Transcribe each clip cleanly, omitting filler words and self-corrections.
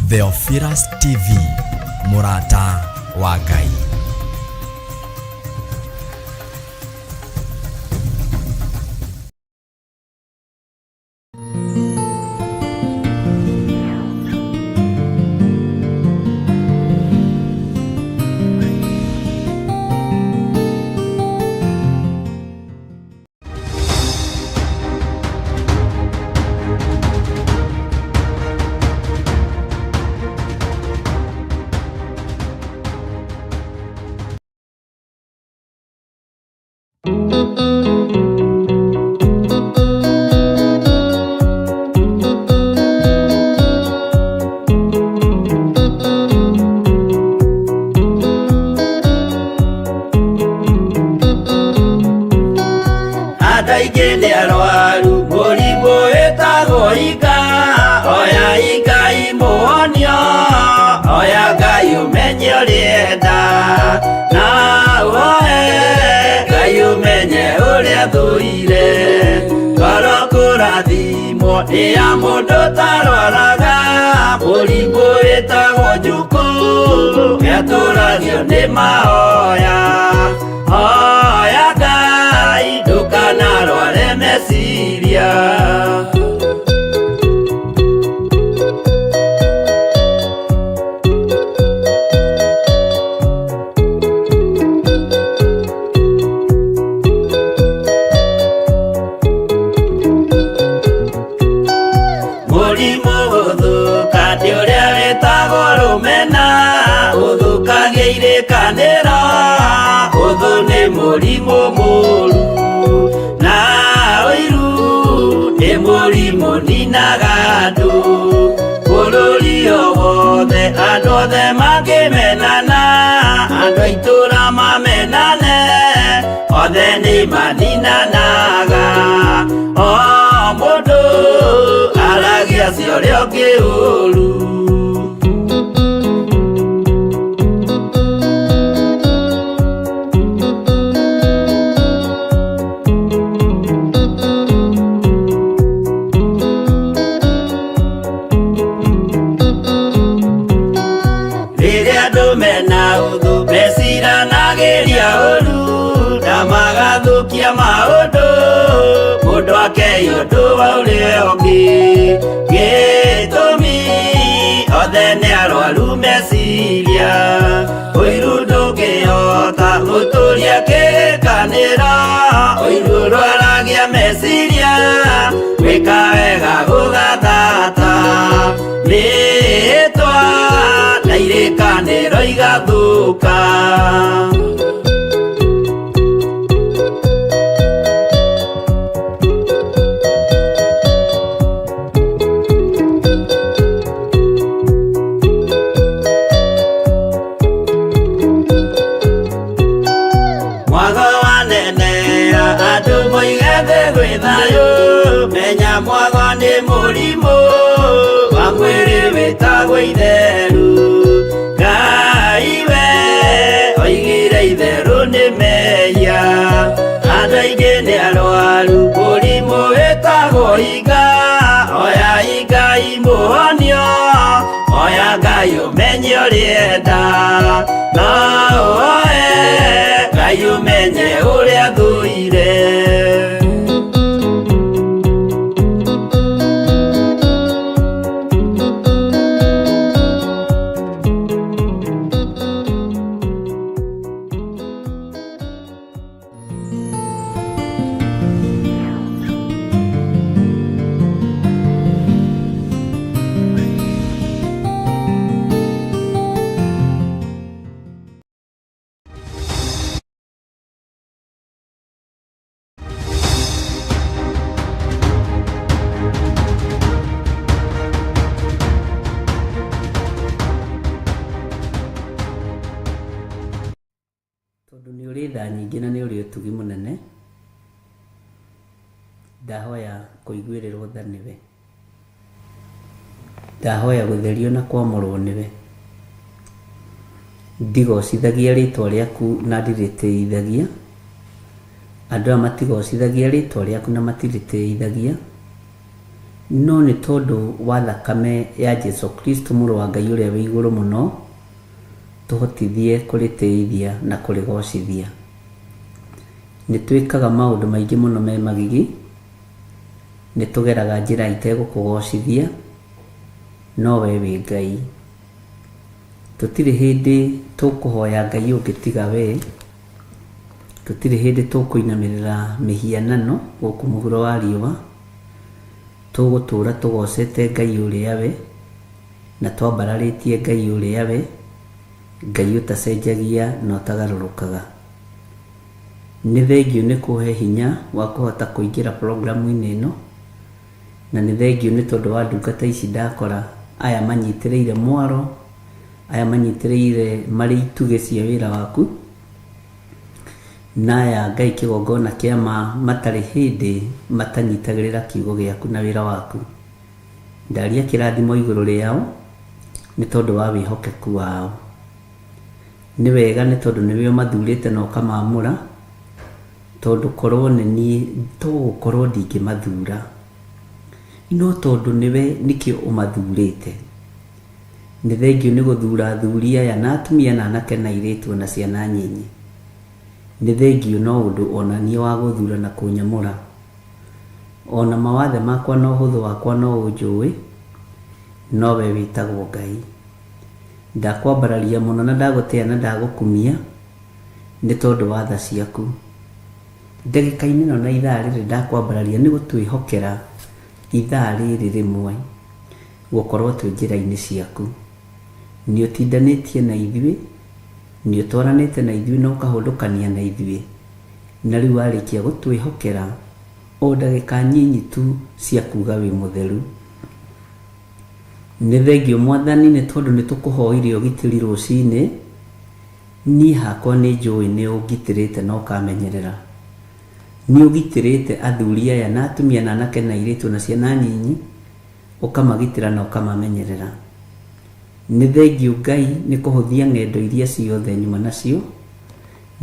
Theophilus TV, Murata wa Ngai. Ya mundo tarwaraga murimbo wetagwo njuku yatũragio nĩ mahoya hoya Ngai ndũkanarware meciria. Mũrimũ mũru na ũiru nĩ mũrimũ ninaga andũ bũrũri o wothe, andũ othe mangĩmenana, andũ a itũra mamenane, othe nĩ maninanaga. O mũndũ aragia cio ũrĩa ũngĩ ũru. Maũndũ mũndũ akeyũndũ wa ũrĩa ũngĩ gĩtũmi othe nĩ arwaru meciria. Ũiru ndũngĩhota gũtũria kĩrĩkanĩro, ũiru rwaragia meciria, gwĩka wega gũgathata rĩĩtwa na irĩkanĩro igathũka. Menya mwago nĩ mũrimũ wa mwĩrĩ wĩtagwo itherũ. Ngai we oigire itherũ nĩ mehia, andũ aingĩ nĩ arwaru mũrimũ wĩtagwo inga. Oya Ngai mũhonio, oya Ngai ũmenye ũrĩa enda, no oe Ngai ũmenye ũrĩa thũire. Tondũ nĩ ũrĩ tha nyingĩ na nĩ ũrĩ ũtugi mũnene, ndahoya kũiguĩrĩrwo tha nĩwe, ndahoya gũtherio na kwamũrwo nĩwe, ndigocithagia rĩtwa rĩaku na ndirĩtĩithagia, andũ aya matigocithagia rĩtwa rĩaku na matirĩtĩithagia, no nĩ tondũ wa thakame ya Jesu Kristo mũrũ wa Ngai ũrĩa wĩ igũrũ mũno, tũhotithie kũrĩtĩithia na kũrĩgocithia. Nĩ twĩkaga maũndũ maingĩ mũno me magigi, nĩ tũgeraga njĩra itegũkũgocithia, no we wĩ Ngai. Tũtirĩ hĩndĩ tũkũhoya Ngai ũngĩ tiga we, tũtirĩ hĩndĩ tũkũinamĩrĩra mĩhianano gũkũ mũhuro wa riũa, tũgũtũra tũgocete Ngai ũrĩa we, na twambararĩtie Ngai ũrĩa we, Ngai ũtacenjagia na ũtagarũrũkaga. Nĩ thengio nĩ kũhe hinya wa kũhota kũingĩra programu-inĩ ĩno, na nĩ thengio nĩ tondũ wa ndungata ici ndakora aya manyitĩrĩire mwaro, aya manyitĩrĩire marĩ itugĩ cia wĩra waku, na aya Ngai kĩgongona kĩa matarĩ hĩndĩ matanyitagĩrĩra kiugo gĩaku na wĩra waku. Ndaria kĩrathimo igũrũ rĩao nĩ tondũ wa wĩhokeku wao. Nĩ wega nĩ tondũ nĩwe ũmathurĩte na ũkamamũra, tondũ korwo nĩ niĩ tũgũkorwo ndingĩmathura, no tondũ nĩwe nĩkĩo ũmathurĩte. Nĩ thengio nĩ gũthura athuri aya na atumia na anake na airĩtu na ciana nyinyi. Nĩ thengio no ũndũ ona niĩ wa gũthura na kũnyamũra. Ona mawathe makwa na ũhũthũ wakwa no ũnjũĩ, no we wĩtagwo Ngai. Ndakwambararia mũno na ndagũtĩa na ndagũkumia nĩ tondũ wa tha ciaku. Ndagĩka-inĩ ĩno na ithaa rĩrĩ ndakwambararia nĩ gũtwĩhokera ithaa rĩrĩ rĩmwe gũkorwo twĩ njĩra-inĩ ciaku. Nĩ ũtindanĩtie na ithuĩ, nĩ ũtwaranĩte na ithuĩ na ũkahũndũkania na ithuĩ, na rĩu warĩkia gũtwĩhokera o ndagĩka nyinyi tu cia kuga wĩ mũtheru. Nĩ thengio Mwathani nĩ tondũ nĩ tũkũhoire ũgitĩri rũcinĩ. Niĩ hakwa nĩ njũĩ nĩ ũngitĩrĩte na ũkamenyerera. Nĩ ũgitĩrĩte athuri aya na atumia na anake na airĩtu na ciana nyinyi, ũkamagitĩra na ũkamamenyerera. Nĩ thengio Ngai nĩ kũhũthia ng'endo iria ciothe nyuma nacio.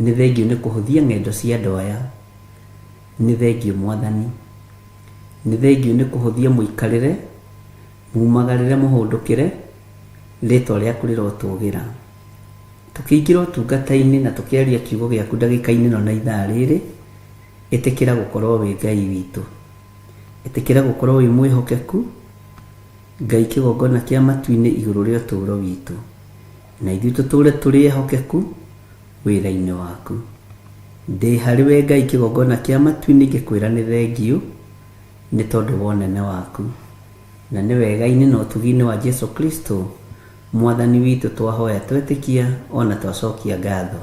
Nĩ thengio nĩ kũhũthia ng'endo cia andũ aya. Nĩ thengio Mwathani. Nĩ thengio nĩ kũhũthia mũikarĩre, mumagarĩre, mũhũndũkĩre, rĩtwa rĩaku rĩrotũgĩra. Tũkĩingĩra ũtungata-inĩ na tũkĩaria kiugo gĩaku ndagĩka-inĩ ĩno na ithaa rĩrĩ, ĩtĩkĩra gũkorwo wĩ Ngai witũ. Ĩtĩkĩra gũkorwo wĩ mwĩhokeku, Ngai kĩgongona kĩa matu-inĩ igũrũ rĩa ũtũũro witũ, na ithuĩ tũtũũre tũrĩ ehokeku wĩra-inĩ waku. Ndĩ harĩ we Ngai kĩgongona kĩa matu-inĩ ngĩkwĩra nĩ thengio nĩ tondũ wa ũnene waku, na nĩ wega-inĩ na ũtugi-inĩ wa Jesu Kristo Mwathani witũ twahoya twetĩkia ona twacokia ngatho.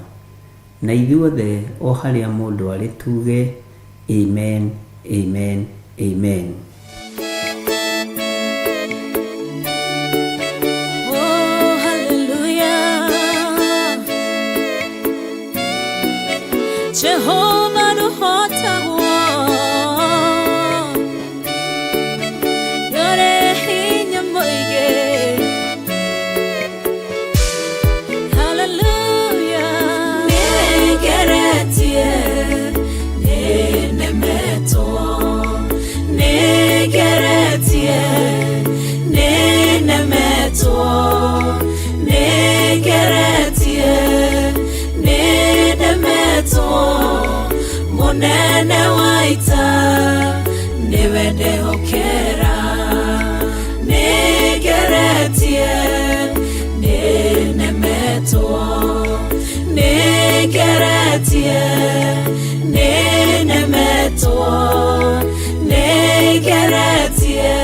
Na ithuothe o harĩa mũndũ arĩ tuge amen, amen, amen. Oh, hallelujah. Jehovah du hotagwo. Yore hinya moige. Hallelujah. Negeretie. Nenemeto. Negeretie. Nenemeto. Negeretie. Nenemeto. Monene waita. Newende hokera. Negeretie. Nenemeto. Negeretie. Nenemeto. Negeretie.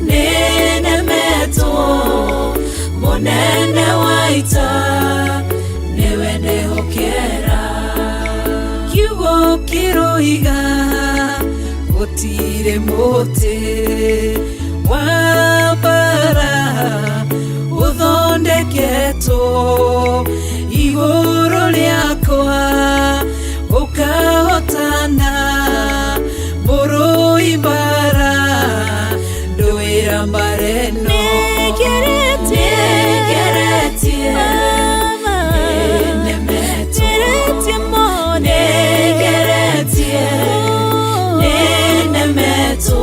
Nenemeto. Monene waita. Newende hokera. Kiugo kiroiga. Gũtirĩ mũtĩ wa bara ũthondeketwo igũrũ rĩakwa ũkahotana mũrũi mbara ndũĩra mbareno. Negeretie nenemeto. Negeretie nenemeto.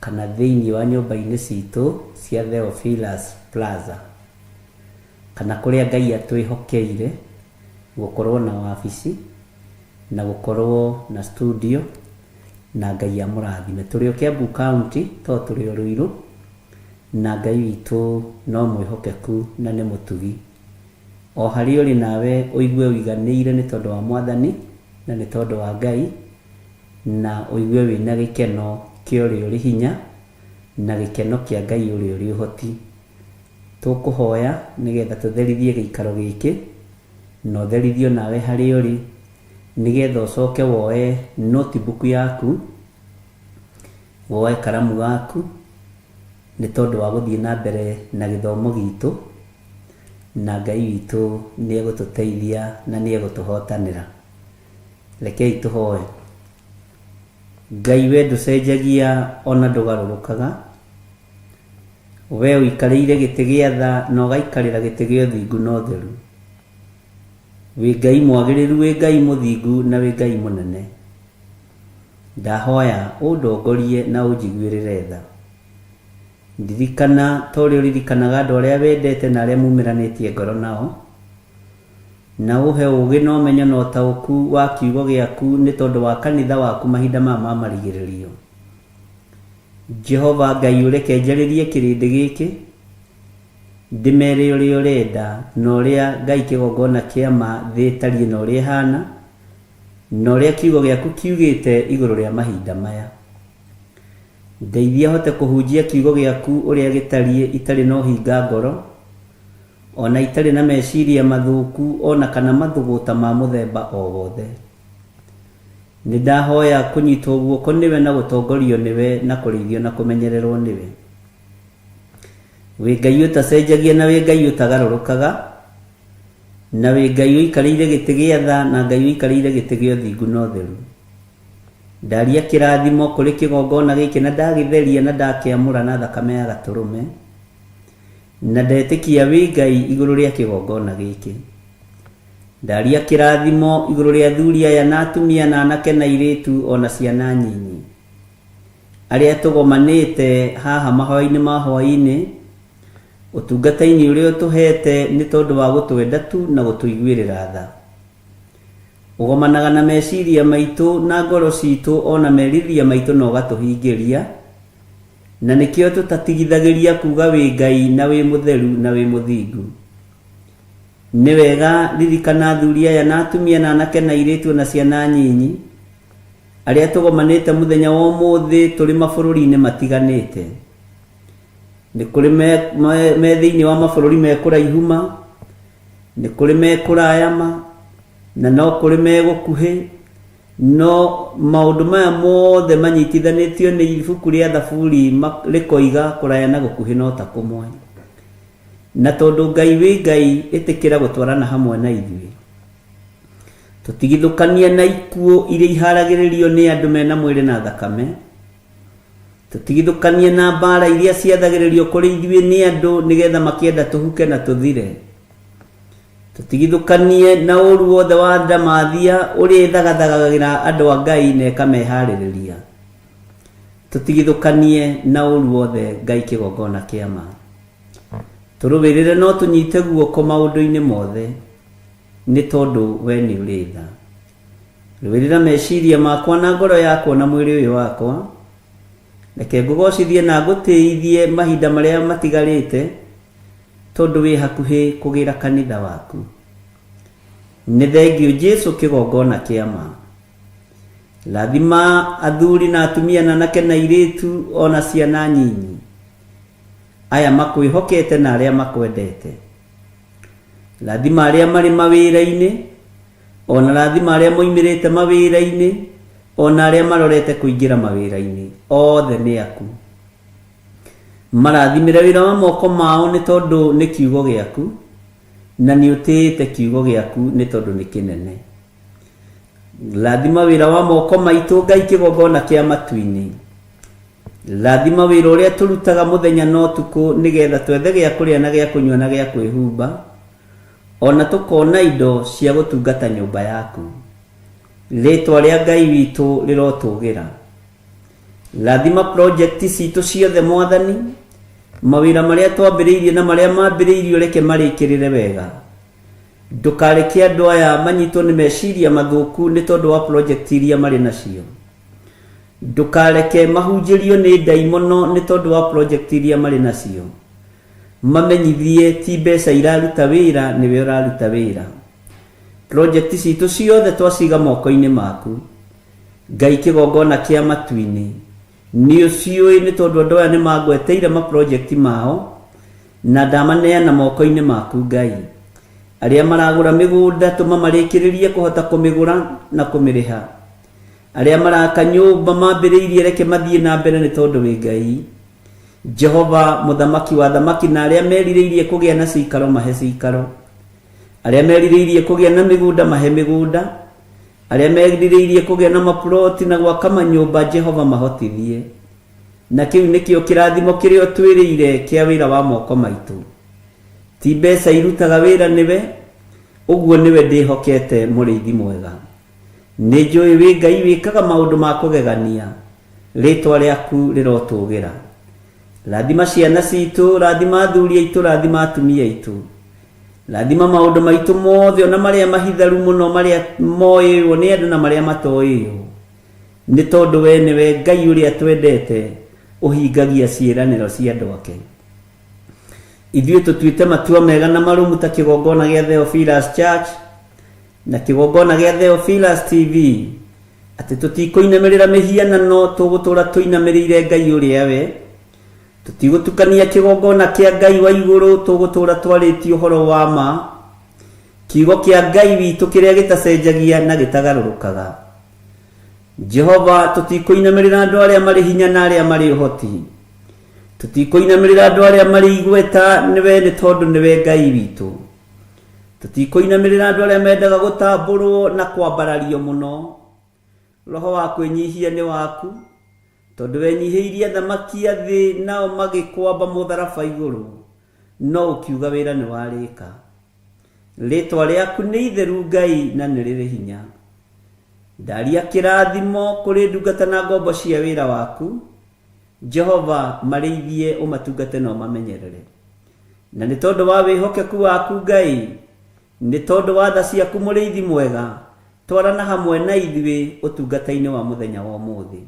kana thĩinĩ wa nyũmba-inĩ citũ cia Theophilus Plaza, kana kũrĩa Ngai atwĩhokeire gũkorwo na wabici na gũkorwo na studio, na Ngai amũrathime. Tũrĩ o Kiambu County, to tũrĩ o Ruiru, na Ngai witũ no mwĩhokeku na nĩ mũtugi. O harĩ ũrĩ nawe ũigue ũiganĩire nĩ tondũ wa Mwathani na nĩ tondũ wa Ngai, na ũigue wĩna gĩkeno kĩa ũrĩa ũrĩ hinya na gĩkeno kĩa Ngai ũrĩa ũrĩ ũhoti. Tũkũhoya nĩgetha tũtherithie gĩikaro gĩkĩ na ũtherithio nawe harĩ ũrĩ, nĩgetha ũcoke woe notebook yaku, woe karamu gaku, nĩ tondũ wa gũthiĩ na mbere na gĩthomo gitũ, na Ngai witũ nĩ egũtũteithia na nĩ egũtũhotanĩra. Rekei tũhoe. Ngai we ndũcenjagia ona ndũgarũrũkaga, we ũikarĩire gĩtĩ gĩa tha na ũgaikarĩra gĩtĩ gĩa ũthingu na ũtheru. Wĩ Ngai mwagĩrĩru, wĩ Ngai mũthingu na wĩ Ngai mũnene. Ndahoya ũndongorie na ũnjiguĩrĩre tha. Ndirikana ta ũrĩa ũririkanaga andũ arĩa wendete na arĩa mumĩranĩtie ngoro nao, na ũhe ũũgĩ na ũmenyo na ũtaũku wa kiugo gĩaku nĩ tondũ wa kanitha waku mahinda maya ma marigĩrĩrio. Jehova Ngai ũreke njarĩrie kĩrĩndĩ gĩkĩ, ndĩmere ũrĩa ũrenda na ũrĩa Ngai kĩgongona kĩa ma thĩ ĩtariĩ na ũrĩa ĩhana, na ũrĩa kiugo gĩaku kiugĩte igũrũ rĩa mahinda maya. Ndeithia hote kũhunjia kiugo gĩaku ũrĩa gĩtariĩ, itarĩ na ũhinga ngoro, ona itarĩ na meciria mathũku, ona kana mathũgũta ma mũthemba o wothe. Nĩ ndahoya kũnyitwo guoko nĩwe na gũtongorio nĩwe na kũrĩithio na kũmenyererwo nĩwe. Wĩ Ngai ũtacenjagia na wĩ Ngai ũtagarũrũkaga, na wĩ Ngai ũikarĩire gĩtĩ gĩa tha na Ngai ũikarĩire gĩtĩ gĩa ũthingu na ũtheru. Ndaria kĩrathimo kũrĩ kĩgongona gĩkĩ na ndagĩtheria na ndakĩamũra na thakame ya Gatũrũme, na ndetĩkia wĩ Ngai igũrũ rĩa kĩgongona gĩkĩ. Ndaria kĩrathimo igũrũ rĩa athuri aya na atumia na anake na airĩtu ona ciana nyinyi arĩa tũgomanĩte haha mahoya-inĩ ma hwaĩ-inĩ, ũtungata-inĩ ũrĩa ũtũhete nĩ tondũ wa gũtwenda tu na gũtũiguĩrĩra tha. Ũgomanaga na meciria maitũ na ngoro citũ ona merirĩria maitũ na ũgatũhingĩria, na nĩkĩo tũtatigithagĩria kuga wĩ Ngai na wĩ mũtheru na wĩ mũthingu. Nĩ wega ririkana athuri aya na atumia na anake na airĩtu na ciana nyinyi arĩa tũgomanĩte mũthenya wa ũmũthĩ tũrĩ mabũrũri-inĩ matiganĩte. Nĩ kũrĩ me thĩinĩ wa mabũrũri me kũraihu ma, nĩ kũrĩ me kũraya ma, na no kũrĩ me gũkuhĩ. No maũndũ maya mothe manyitithanĩtio nĩ ibuku rĩa Thaburi rĩkoiga kũraya na gũkuhĩ no ta kũmwe. Na tondũ Ngai wĩ Ngai, ĩtĩkĩra gũtwarana hamwe na ithuĩ. Tũtigithũkanie na ikuũ iria iharagĩrĩrio nĩ andũ mena mwĩrĩ na thakame. Tũtigithũkanie na mbara iria ciathagĩrĩrio kũrĩ ithuĩ nĩ andũ nĩgetha makĩenda tũhuke na tũthire. Tũtigithũkanie na ũũru wothe wa ndamathia ũrĩa ĩthagathagagĩra andũ a Ngai na ĩkameharĩrĩria. Tũtigithũkanie na ũũru wothe Ngai kĩgongona kĩa ma. Tũrũwĩrĩre no tũnyite guoko maũndũ-inĩ mothe nĩ tondũ we nĩ ũrĩ tha. Rũwĩrĩra meciria makwa na ngoro yakwa na mwĩrĩ ũyũ wakwa, reke ngũgocithie na ngũtĩithie mahinda marĩa matigarĩte tondũ wĩ hakuhĩ kũgĩra kanitha waku. Nĩ thengiũ Jesũ kĩgongona kĩa ma. Rathima athuri na atumia na anake na airĩtu ona ciana nyinyi aya makwĩhokete na arĩa makwendete. Rathima arĩa marĩ mawĩra-inĩ, ona rathima arĩa moimĩrĩte mawĩra-inĩ, ona arĩa marorete kũingĩra mawĩra-inĩ, othe nĩ aku. Marathimĩre wĩra wa moko mao nĩ tondũ nĩ kiugo gĩaku, na nĩ ũtĩĩte kiugo gĩaku nĩ tondũ nĩ kĩnene. Rathima wĩra wa moko maitũ Ngai kĩgongona kĩa matu-inĩ. Rathima wĩra ũrĩa tũrutaga mũthenya na ũtukũ nĩgetha twethe gĩa kũrĩa na gĩa kũnyua na gĩa kwĩhumba, ona tũkona indo cia gũtungata nyũmba yaku. Rĩĩtwa rĩa Ngai witũ rĩrotũgĩra. Rathima project citũ ciothe Mwathani, mawĩra marĩa twambĩrĩirie na marĩa mambĩrĩirio reke marĩkĩrĩre wega. Ndũkareke andũ aya manyitwo nĩ meciria mathũku nĩ tondũ wa project iria marĩ nacio. Ndũkareke mahunjĩrio nĩ ndaimono nĩ tondũ wa project iria marĩ nacio. Mamenyithie ti mbeca iraruta wĩra, nĩwe ũraruta wĩra. Project citũ ciothe twaciga moko-inĩ maku. Ngai kĩgongona kĩa matu-inĩ nĩ ũciũĩ nĩ tondũ andũ aya nĩ mangweteire ma project mao na ndamaneana moko-inĩ maku Ngai. Arĩa maragũra mĩgũnda tũma marĩkĩrĩrie kũhota kũmĩgũra na kũmĩrĩha. Arĩa maraka nyũmba mambĩrĩirie reke mathiĩ na mbere nĩ tondũ wĩ Ngai. Jehova mũthamaki wa thamaki, na arĩa merirĩirie kũgĩa na cikaro mahe cikaro. Arĩa merirĩirie kũgĩa na mĩgũnda mahe mĩgũnda. Arĩa merirĩirie kũgĩa na maploti na gwaka manyũmba Jehova mahotithie. Na kĩu nĩkĩo kĩrathimo kĩrĩa twĩrĩire kĩa wĩra wa moko maitũ. Ti mbeca irutaga wĩra nĩwe, ũguo nĩwe ndĩhokete mũrĩithi mwega. Nĩ njũĩ wĩ Ngai wĩkaga maũndũ ma kũgegania, rĩtwa rĩaku rĩrotũgĩra. Rathima ciana citũ, rathima athuri aitũ, rathima atumia aitũ. Rathima maũndũ maitũ mothe, ona marĩa mahitharu mũno, marĩa moĩo nĩ andũ na marĩa matoĩo. Nĩ tondũ we nĩwe Ngai ũrĩa twendete ũhingagia ciĩranĩro cia andũ ake. Ithuĩ tũtuĩte matua mega na marũmu ta kĩgongona gĩa Theophilus Church na kĩgongona gĩa Theophilus TV, atĩ tũtikũinamĩrĩra mĩhianano, tũgũtũra tũinamĩrĩire Ngai ũrĩa we. Tũtigũtukania kĩgongona kĩa Ngai wa igũrũ, tũgũtũra twarĩtie ũhoro wa ma. Kiugo kĩa Ngai witũ kĩrĩa gĩtacenjagia na gĩtagarũrũkaga. Jehova, tũtikũinamĩrĩra andũ arĩa marĩ hinya na arĩa marĩ ũhoti. Tũtikũinamĩrĩra andũ arĩa marĩ igweta, nĩwe nĩ tondũ nĩwe Ngai witũ. Tũtikũinamĩrĩra andũ arĩa mendaga gũtambũrwo na kwambarario mũno. Roho wa kwĩnyihia nĩ waku, tondũ wenyihĩirie thamaki a thĩ nao magĩkwamba mũtharaba igũrũ, no ũkiuga wĩra nĩ warĩka. Rĩtwa rĩaku nĩ itheru Ngai na nĩ rĩrĩ hinya. Ndaria kĩrathimo kũrĩ ndungata na ngombo cia wĩra waku. Jehova, marĩithie ũmatungate na ũmamenyerere. Na nĩ tondũ wa wĩhokeku waku Ngai, nĩ tondũ wa tha ciaku mũrĩithi mwega, twarana hamwe na ithuĩ ũtungata-inĩ wa mũthenya wa ũmũthĩ.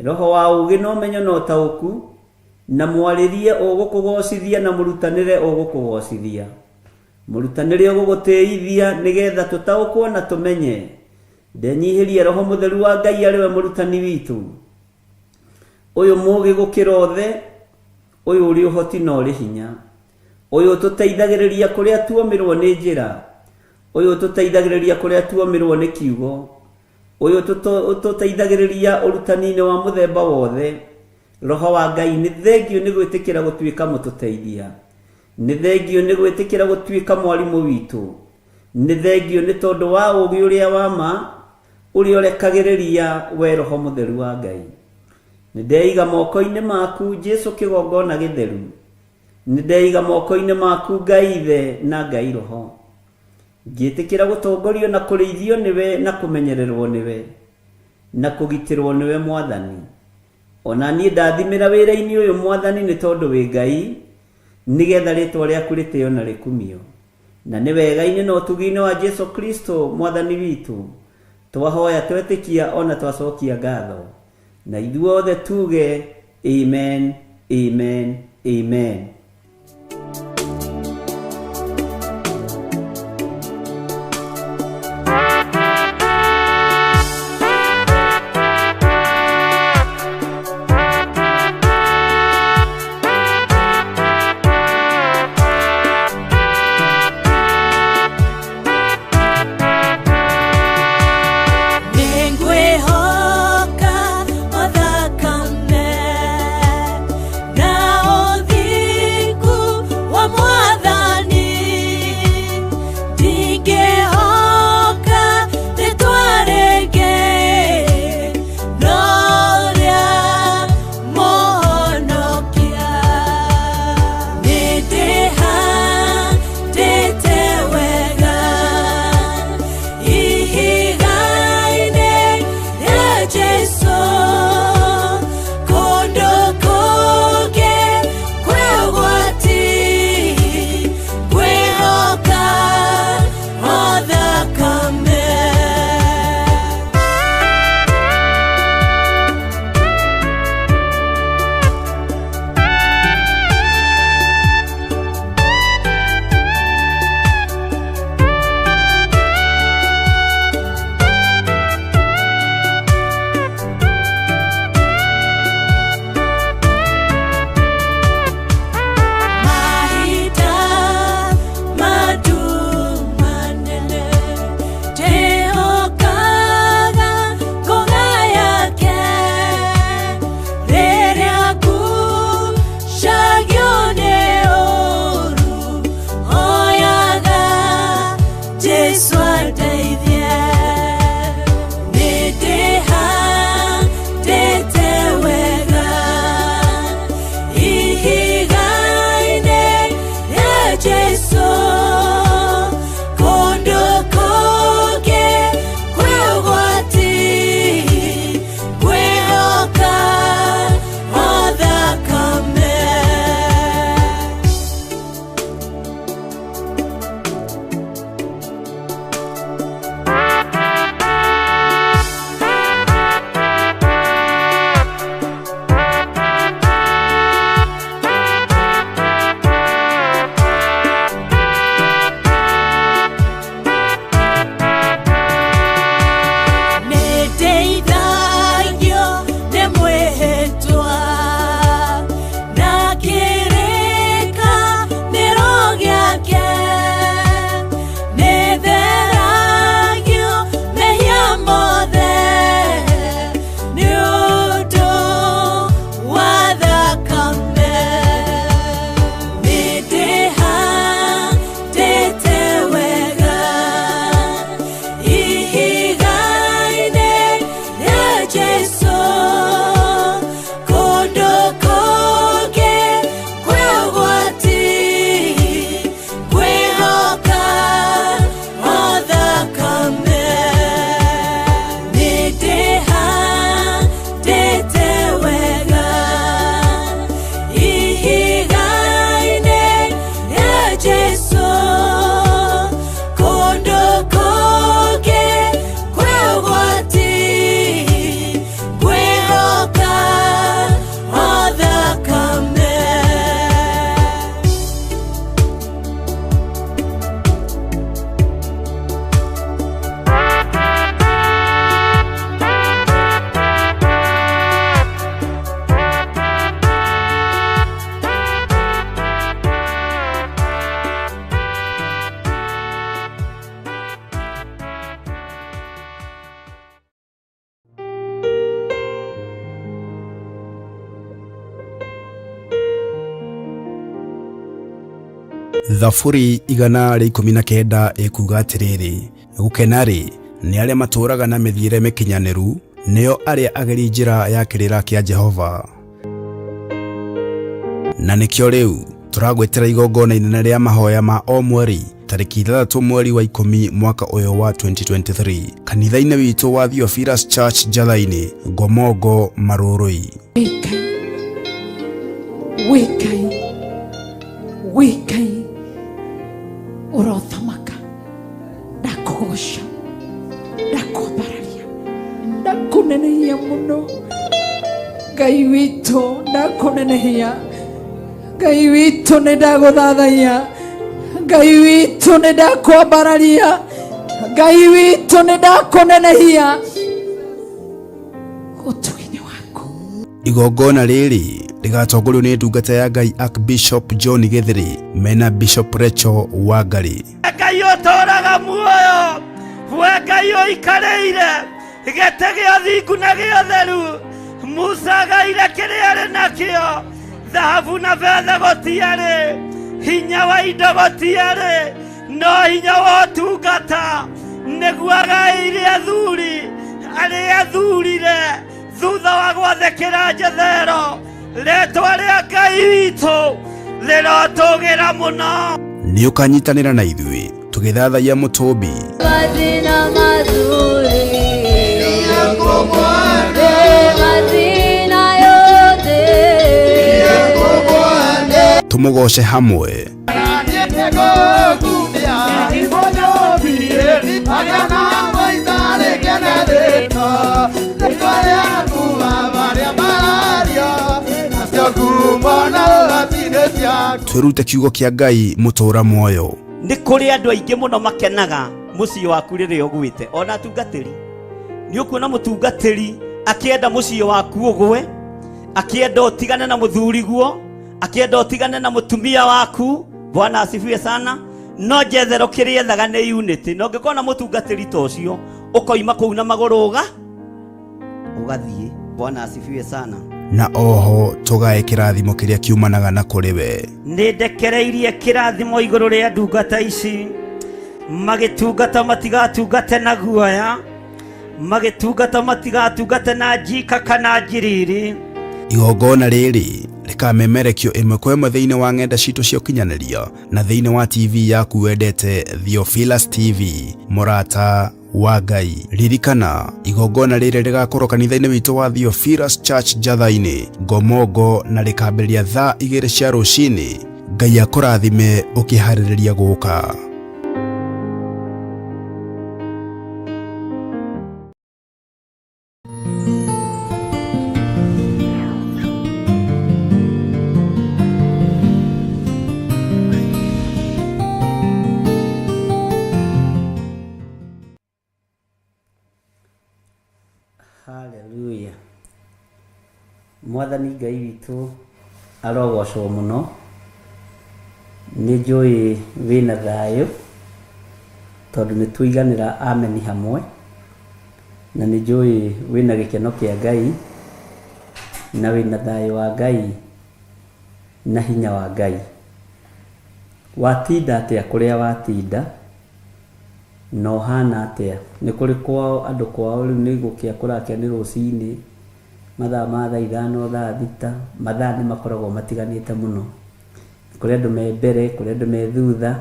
Roho wa ũũgĩ na ũmenyo na ũtaũku, na mwarĩrie ũgũkũgocithia na mũrutanĩre ũgũkũgocithia. Mũrutanĩre ũgũgũtĩithia nĩgetha tũtaũkwo na tũmenye. Ndenyihĩrie Roho Mũtheru wa Ngai arĩwe mũrutani witũ. Ũyũ mũũgĩ gũkĩra othe, ũyũ ũrĩ ũhoti na ũrĩ hinya. Ũyũ tũteithagĩrĩria kũrĩa tuomirwo nĩ njĩra. Ũyũ tũteithagĩrĩria kũrĩa tuomirwo nĩ kiugo. Ũyũ tũteithagĩrĩria ũrutani-inĩ wa mũthemba wothe. Roho wa Ngai, nĩ thengio nĩ gwĩtĩkĩra gũtuĩka mũtũteithia. Nĩ thengio nĩ gwĩtĩkĩra gũtuĩka mwarimũ witũ. Nĩ thengio nĩ tondũ wa ũũgĩ ũrĩa wa ma, ũrĩa ũrekagĩrĩria we Roho Mũtheru wa Ngai. Nĩ ndeiga moko-inĩ maku Jesu kĩgongona gĩtheru. Nĩ ndeiga moko-inĩ maku Ngai Ithe na Ngai Roho. Ngĩtĩkĩra gũtongorio na kũrĩithio nĩwe na kũmenyererwo nĩwe na kũgitĩrwo nĩwe Mwathani. Ona niĩ ndathimĩra wĩra-inĩ ũyũ Mwathani nĩ tondũ wĩ Ngai, nĩgetha rĩtwa rĩaku rĩtĩo na rĩkumio. Na nĩ wega-inĩ na ũtugi-inĩ wa Jesu Kristo Mwathani witũ, twahoya twetĩkia ona twacokia ngatho. Na ithuothe tuge amen, amen, amen. Ningwĩhoka o thakame na ũthiĩ Thaburi 119 ikuga atiriri, gukenari ni aria maturaga na mithiire mikinyaniru, nio aria ageri njira ya kirira kia Jehova. Na nikio riu turagwetera igongona inene ria mahoya ma o mweri tariki 3 mweri wa 10 mwaka uyu wa 2023 kanitha-ini witu wa Theophilus Church Jathaini, Gomongo, Marurui. Wikai urothamaka ndakugosha ndakubararia ndakunenehia muno Ngai witu ndakunenehia Ngai witu nindaguthathaiya Ngai witu nindakwambararia Ngai witu nindakunenehia utugi-ini waku. Igongona riri rigatongorio ni ndungata ya Ngai Archbishop John Githeri mena Bishop Rachel Wangari. Ngai utoraga muoyo we Ngai uikareire gete gĩa thingu na gĩa theru. Musa gaire kĩrĩa arĩ nakĩo, thahabu na betha gũtiarĩ, hinya wa indo gũtiarĩ, no hinya wa ũtungata nĩguo agaĩire athuri arĩa athurire thutha wa gwathĩkĩra njethero. Rĩĩtwa rĩa Ngai witũ rĩrotũgĩra mũno. Nĩ ũkanyitanĩra na ithuĩ tũgĩthathaiya Mũtũmbi. Mazina mazuri mazina yote tumugoce hamwe. Twirute kiugo kia Ngai mutura muoyo. Nĩ kũrĩ andũ aingĩ mũno makenaga mũciĩ waku rĩrĩa ũgwĩte. Ona atungatĩri nĩ ũkuona mũtungatĩri akĩenda mũciĩ waku ũgwe, akĩenda ũtigane na mũthuriguo, akĩenda ũtigane na mũtumia waku. Bwana asifiwe sana. No njethero kĩrĩa ethaga nĩ unity. Na ũngĩkona mũtungatĩri ta ũcio ũkoima kũu na magũrũ ũgathiĩ. Bwana asifiwe sana. Na oho tugae kirathimo kiria kiumanaga na kuri we. Nindekereirie kirathimo iguru ria ndungata ici, magitungata matigatungate na guoya, magitungata matigatungate na njika kana njiriri. Igongona riri rikamemerekio imwe kwa imwe thiini wa ng'enda citu cia ukinyaniria na thiini wa TV yaku wendete Theophilus TV, Murata wa Ngai. Ririkana igongona riri rigakorwo kanitha-ini witu wa Theophilus Church Jathaini, Gomongo, na rikambĩrĩria thaa 2 cia rũcinĩ. Ngai akũrathime ũkĩharĩrĩria gũka. Hallelujah. Mwathani Ngai witũ arogocwo mũno. Nĩ njũĩ wĩna thayũ tondũ nĩ tũiganĩra ameni hamwe, na nĩ njũĩ wĩna gĩkeno kĩa Ngai na wĩna thayũ wa Ngai na hinya wa Ngai. Watinda atĩa kũrĩa watinda na ũhana atĩa? Nĩ kũrĩ kwao andũ kwao rĩu nĩ gũkĩa kũrakĩa nĩ rũcinĩ, mathaa ma thaa 5 thaa 6, mathaa nĩ makoragwo matiganĩte mũno. Kũrĩ andũ me mbere, kũrĩ andũ me thutha,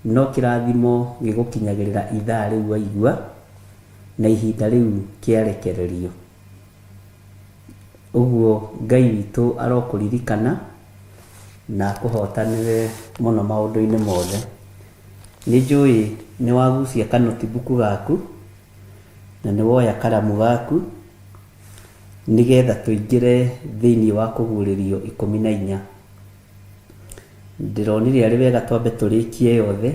no kĩrathimo gĩgũkinyagĩrĩra ithaa rĩu waigua na ihinda rĩu kĩarekererio. Ũguo Ngai witũ arokũririkana na akũhotanĩre mũno maũndũ-inĩ mothe. Nĩ njũĩ nĩ wagucia kanotibuku gaku na nĩ woya karamu gaku nĩgetha tũingĩre thĩinĩ wa kũguũrĩrio 14. Ndĩronire arĩ wega twambe tũrĩkie yothe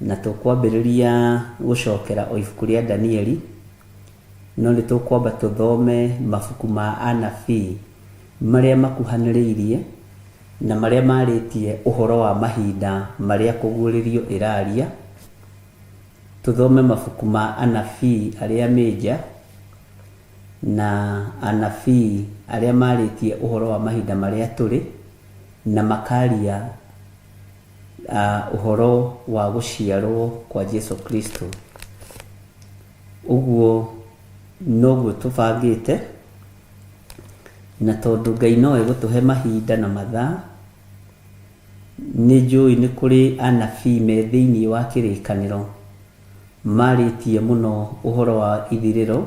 na tũkwambĩrĩria gũcokera o ibuku rĩa Danieli, no nĩ tũkwamba tũthome mabuku ma anabii marĩa makuhanĩrĩirie na marĩa marĩtie ũhoro wa mahinda marĩa kũguũrĩrio ĩraria. Tũthome mabuku ma anabii arĩa menja na anabii arĩa marĩtie ũhoro wa mahinda marĩa tũrĩ, na makaria uhoro wa guciarwo kwa Jesu Kristo. Uguo noguo tubangite, na tondu Ngai no egutuhe mahinda na mathaa, ni njui ni kuri anabii me thiini wa kirikaniro maritie muno uhoro wa ithiriro,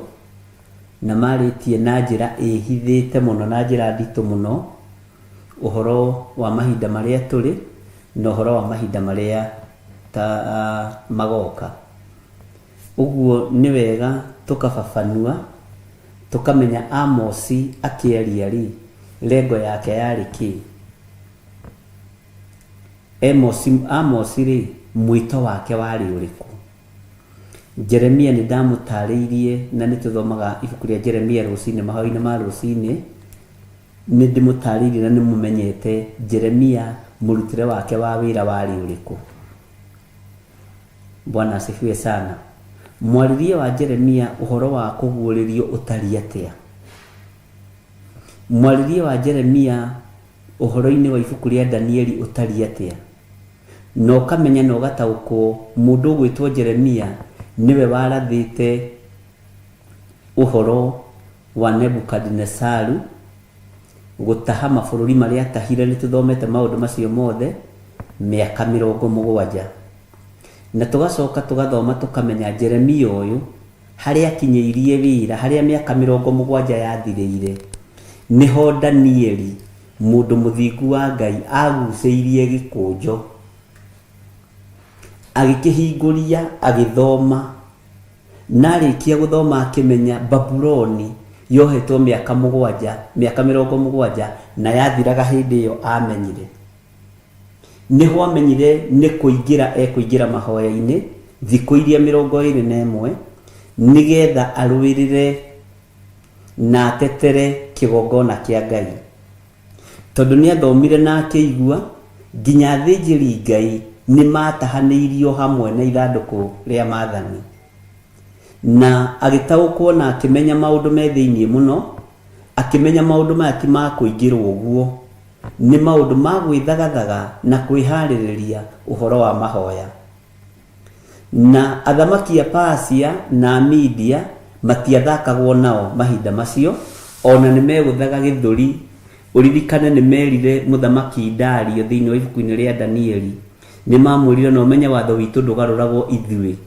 na maritie na njira ihithite muno, na njira nditu muno, uhoro wa mahinda maria turi na uhoro wa mahinda maria magoka. Uguo ni wega tukababanua, tukamenya Amosi akieria ri lengo yake yari ki. Amosi ri mwito wake wari uriku. Jeremia ni ndamutariirie, na ni tuthomaga ibuku ria Jeremia rucini, mahoya-ini ma rucini, ni ndimutariirie na ni mumenyete Jeremia murutire wake wa wira wari uriku. Bwana asifiwe sana. Mwaririe wa Jeremia uhoro wa kuguuririo utari atia. Mwaririe wa Jeremia uhoro-ini wa ibuku ria Danieli utari atia. No kamenya no gatauko mundu gwitwo Jeremia niwe warathite uhoro wa Nebukadnesaru gutaha mabururi maria atahire. Ni tuthomete maundu macio mothe miaka 70, na tugacoka tugathoma tukamenya Jeremia uyu haria akinyeirie wira, haria miaka 70 yathirire, niho Danieli mundu muthingu wa Ngai aguceirie gikunjo, agikihinguria, agithoma, na arikia guthoma akimenya Babuloni yohetwo miaka 70 na yathiraga hindi iyo amenyire. Niho amenyire ni kuingira mahoya-ini thiku iria 21 nigetha arwirire na tetere kigongona kia Ngai, tondu ni athomire na akigua nginya thĩnjĩri Ngai ni matahaniirio hamwe na ithanduku ria maathani, na agitaukwo na akimenya maundu me thiini muno, akimenya maundu maya ti ma kuingirwo uguo, ni maundu ma gwithagathaga na kwihaririria uhoro wa mahoya. Na athamaki a Persia na Media matiathakagwo nao mahinda macio, ona ni meguthaga githuri. Uririkane ni merire muthamaki Dario thiini wa ibuku-ini ria Danieli, ni mamwirire no menye watho witu ndugaruragwo ithui.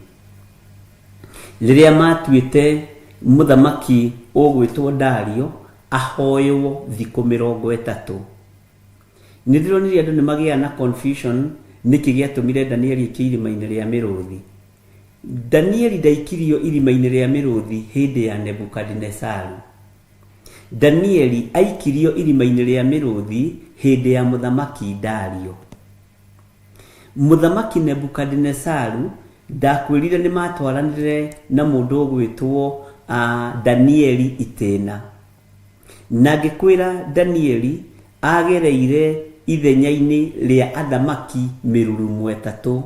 Riria matuite muthamaki ugwitwo Dario ahoywo thiku 30, nithironire andu ni magia na confusion niki giatumire Danieli ikirima-ini ria miruthi. Danieli ndaikirio irima-ini ria miruthi hindi ya Nebukadnesaru. Danieli aikirio irima-ini ria miruthi hindi ya muthamaki Dario. Muthamaki Nebukadnesaru ndakwirire ni matwaranire na mundu ugwitwo Danieli itena, na gikwira Danieli agereire ithenya-ini ria athamaki mirurumu 3.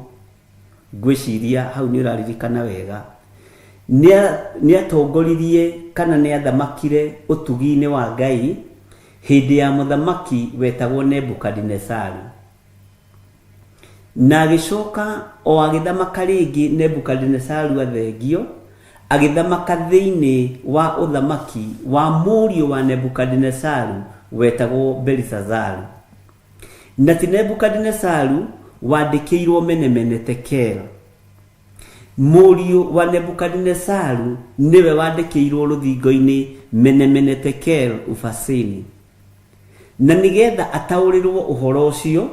Gwiciria hau ni uraririkana wega, ni atongoririe kana ni athamakire utugi-ini wa Ngai hindi ya muthamaki wetagwo Nebukadnesaru, na agicoka o agithamaka ringi Nebukadnesaru athengio, agithamaka thiini wa uthamaki wa murio wa Nebukadnesaru wetagwo Belshazaru. Na ti Nebukadnesaru wandikirwo Menemene Tekel. Murio wa Nebukadnesaru niwe wandikirwo ruthingo-ini Menemene Tekel Ufasini. Na nigetha ataurirwo uhoro ucio,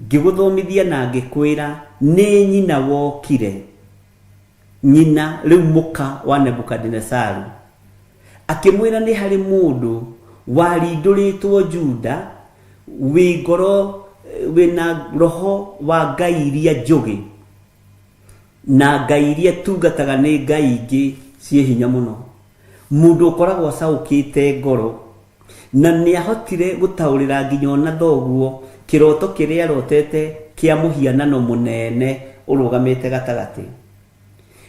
ngiguthomithia na ngikwira ni nyina wokire, nyina riu muka wa Nebukadnesaru, akimwira ni hari mundu warinduritwo Juda wi ngoro wina roho wa ngai iria njugi, na ngai iria tungataga ni ngai ingi cie hinya muno. Mundu ukoragwo acaukite ngoro, na ni ahotire gutaurira nginya ona thoguo kiroto kiria rotete kia muhianano munene urugamite gatagati.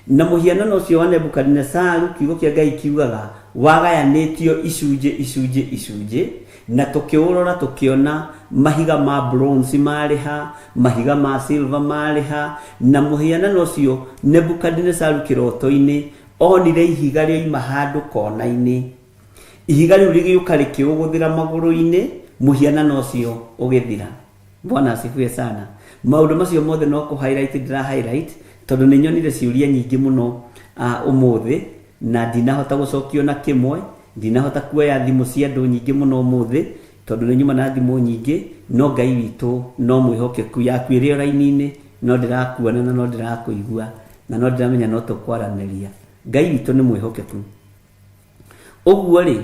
Na muhianano ucio wa Nebukadnesaru kiugo kia ngai kiugaga wagayanĩtio icunjĩ na tũkĩũrora tũkĩona mahiga ma bronze marĩ ha, mahiga ma silver marĩ ha, na mũhianano ũcio Nebukadnezaru kĩroto-inĩ onire ihiga rĩoima handũ kona-inĩ. Ihiga rĩu rĩgĩũka rĩkĩũgũthĩra magũrũ-inĩ, mũhianano ũcio ũgĩthira. Bwana asifiwe sana. Maũndũ macio mothe no kũ highlight ndĩra highlight tondũ nĩ nyonire ciũria nyingĩ mũno ũmũthĩ na ndinahota gũcokio na kĩmwe, ndinahota kuoya thimũ cia andũ nyingĩ mũno ũmũthĩ tondũ nĩ nyuma na thimũ nyingĩ, no Ngai witũ no mwĩhokeku yaku ĩrĩ raini-inĩ, no ndĩrakuona na no ndĩrakũigua na no ndĩramenya no tũkwaranĩria. Ngai witũ nĩ mwĩhokeku. Ũguo rĩ,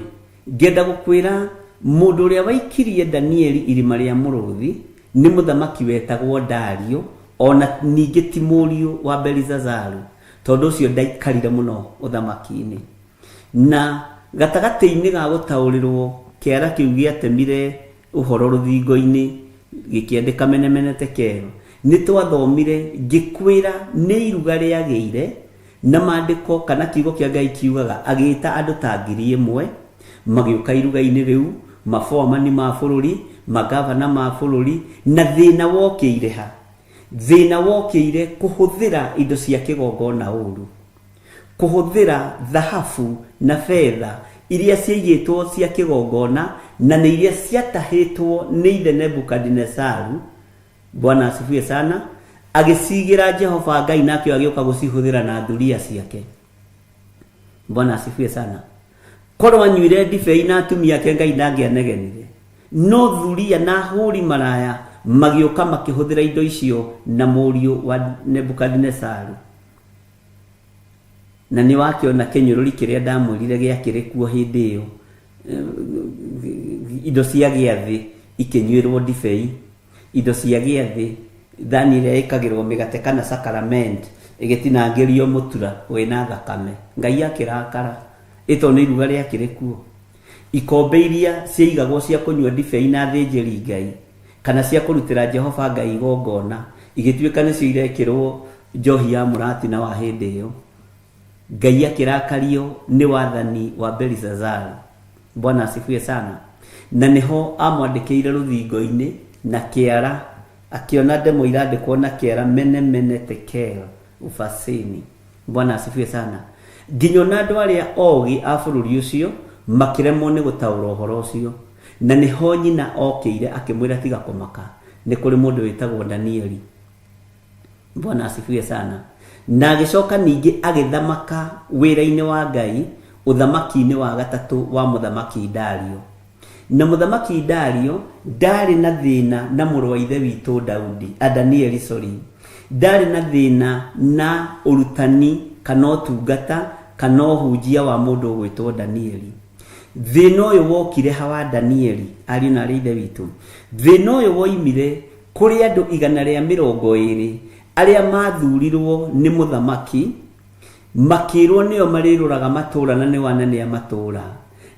ngenda gũkwĩra mũndũ ũrĩa waikirie Danieli irima rĩa mũrũthi nĩ mũthamaki wetagwo Dario, ona ningĩ ti mũriũ wa Belizazaru, tondũ ũcio ndaikarire mũno ũthamaki-inĩ. Na gatagatĩ-inĩ ga gũtaũrĩrwo kĩara kĩu gĩatemire ũhoro rũthingo-inĩ gĩkĩandĩka menemenete kerũ, nĩ twathomire ngĩkwĩra nĩ iruga rĩagĩire na maandĩko kana kiugo kĩa Ngai kiugaga agĩĩta andũ ta 1,000 magĩũka iruga-inĩ rĩu, maformani ma bũrũri, magavana ma bũrũri, na thĩna wokĩire ha? Thĩna wokĩire kũhũthĩra indo cia kĩgongona ũũru, kũhũthĩra thahabu na fedha iria ciaigĩtwo cia kĩgongona na nĩ iria ciatahĩtwo nĩ ithe Nebukadnezaru. Bwana asifiwe sana. Agĩcigĩra Jehova Ngai nake agĩũka gũcihũthĩra na thuria ciake. Bwana asifiwe sana. Korwo anyuire ndibei na atumia ake Ngai ndangĩanegenire, no thuria na hũri maraya magĩũka makĩhũthĩra indo icio na mũriũ wa Nebukadnezaru. Na nĩ wakĩona kĩnyũrũri kĩrĩa ndamwĩrire gĩakĩrĩ kuo hĩndĩ ĩyo, indo cia gĩathĩ ikĩnyuĩrwo ndibei, indo cia gĩathĩ thani ĩrĩa ĩkagĩrwo mĩgate kana sacrament ĩgĩtinangĩrio mũtura wĩna thakame. Ngai akĩrakara, ĩto nĩ iruga rĩakĩrĩ kuo. Ikombe iria ciaigagwo cia kũnyua ndibei na thĩnjĩri Ngai kana cia kũrutĩra Jehova Ngai igongona igĩtuĩka nĩcio irekĩrwo njohi ya mũratina wa hĩndĩ ĩyo. Ngai akĩrakario nĩ wathani wa Belizazaru. Bwana asifiwe sana. Na nĩho amwandĩkĩire rũthingo-inĩ na kĩara, akiona ndemo irandĩkwo na kĩara mene tekel ufasini. Bwana asifiwe sana. Nginya na andũ arĩa ogĩ a bũrũri ũcio makĩremwo nĩ gũtaũra ũhoro ũcio, na nĩho nyina okĩire akĩmwĩra tiga kũmaka, nĩ kũrĩ mũndũ wĩtagwo Danieli. Bwana asifiwe sana. Na agĩcoka ningĩ agĩthamaka wĩra-inĩ wa Ngai ũthamaki-inĩ wa gatatũ wa mũthamaki Dario. Na mũthamaki Dario ndarĩ na thĩna na mũrũ wa ithe witũ Danieli ndarĩ na thĩna na ũrutani kana ũtungata kana ũhunjia wa mũndũ ũgwĩtwo Danieli. Thĩna ũyũ wokire hawa Danieli ariũ na ithe witũ. Thĩna ũyũ woimire kũrĩ andũ 120 arĩa mathurirwo nĩ mũthamaki, makĩrwo nĩo marĩrũraga matũũra na nĩ wanene a matũũra.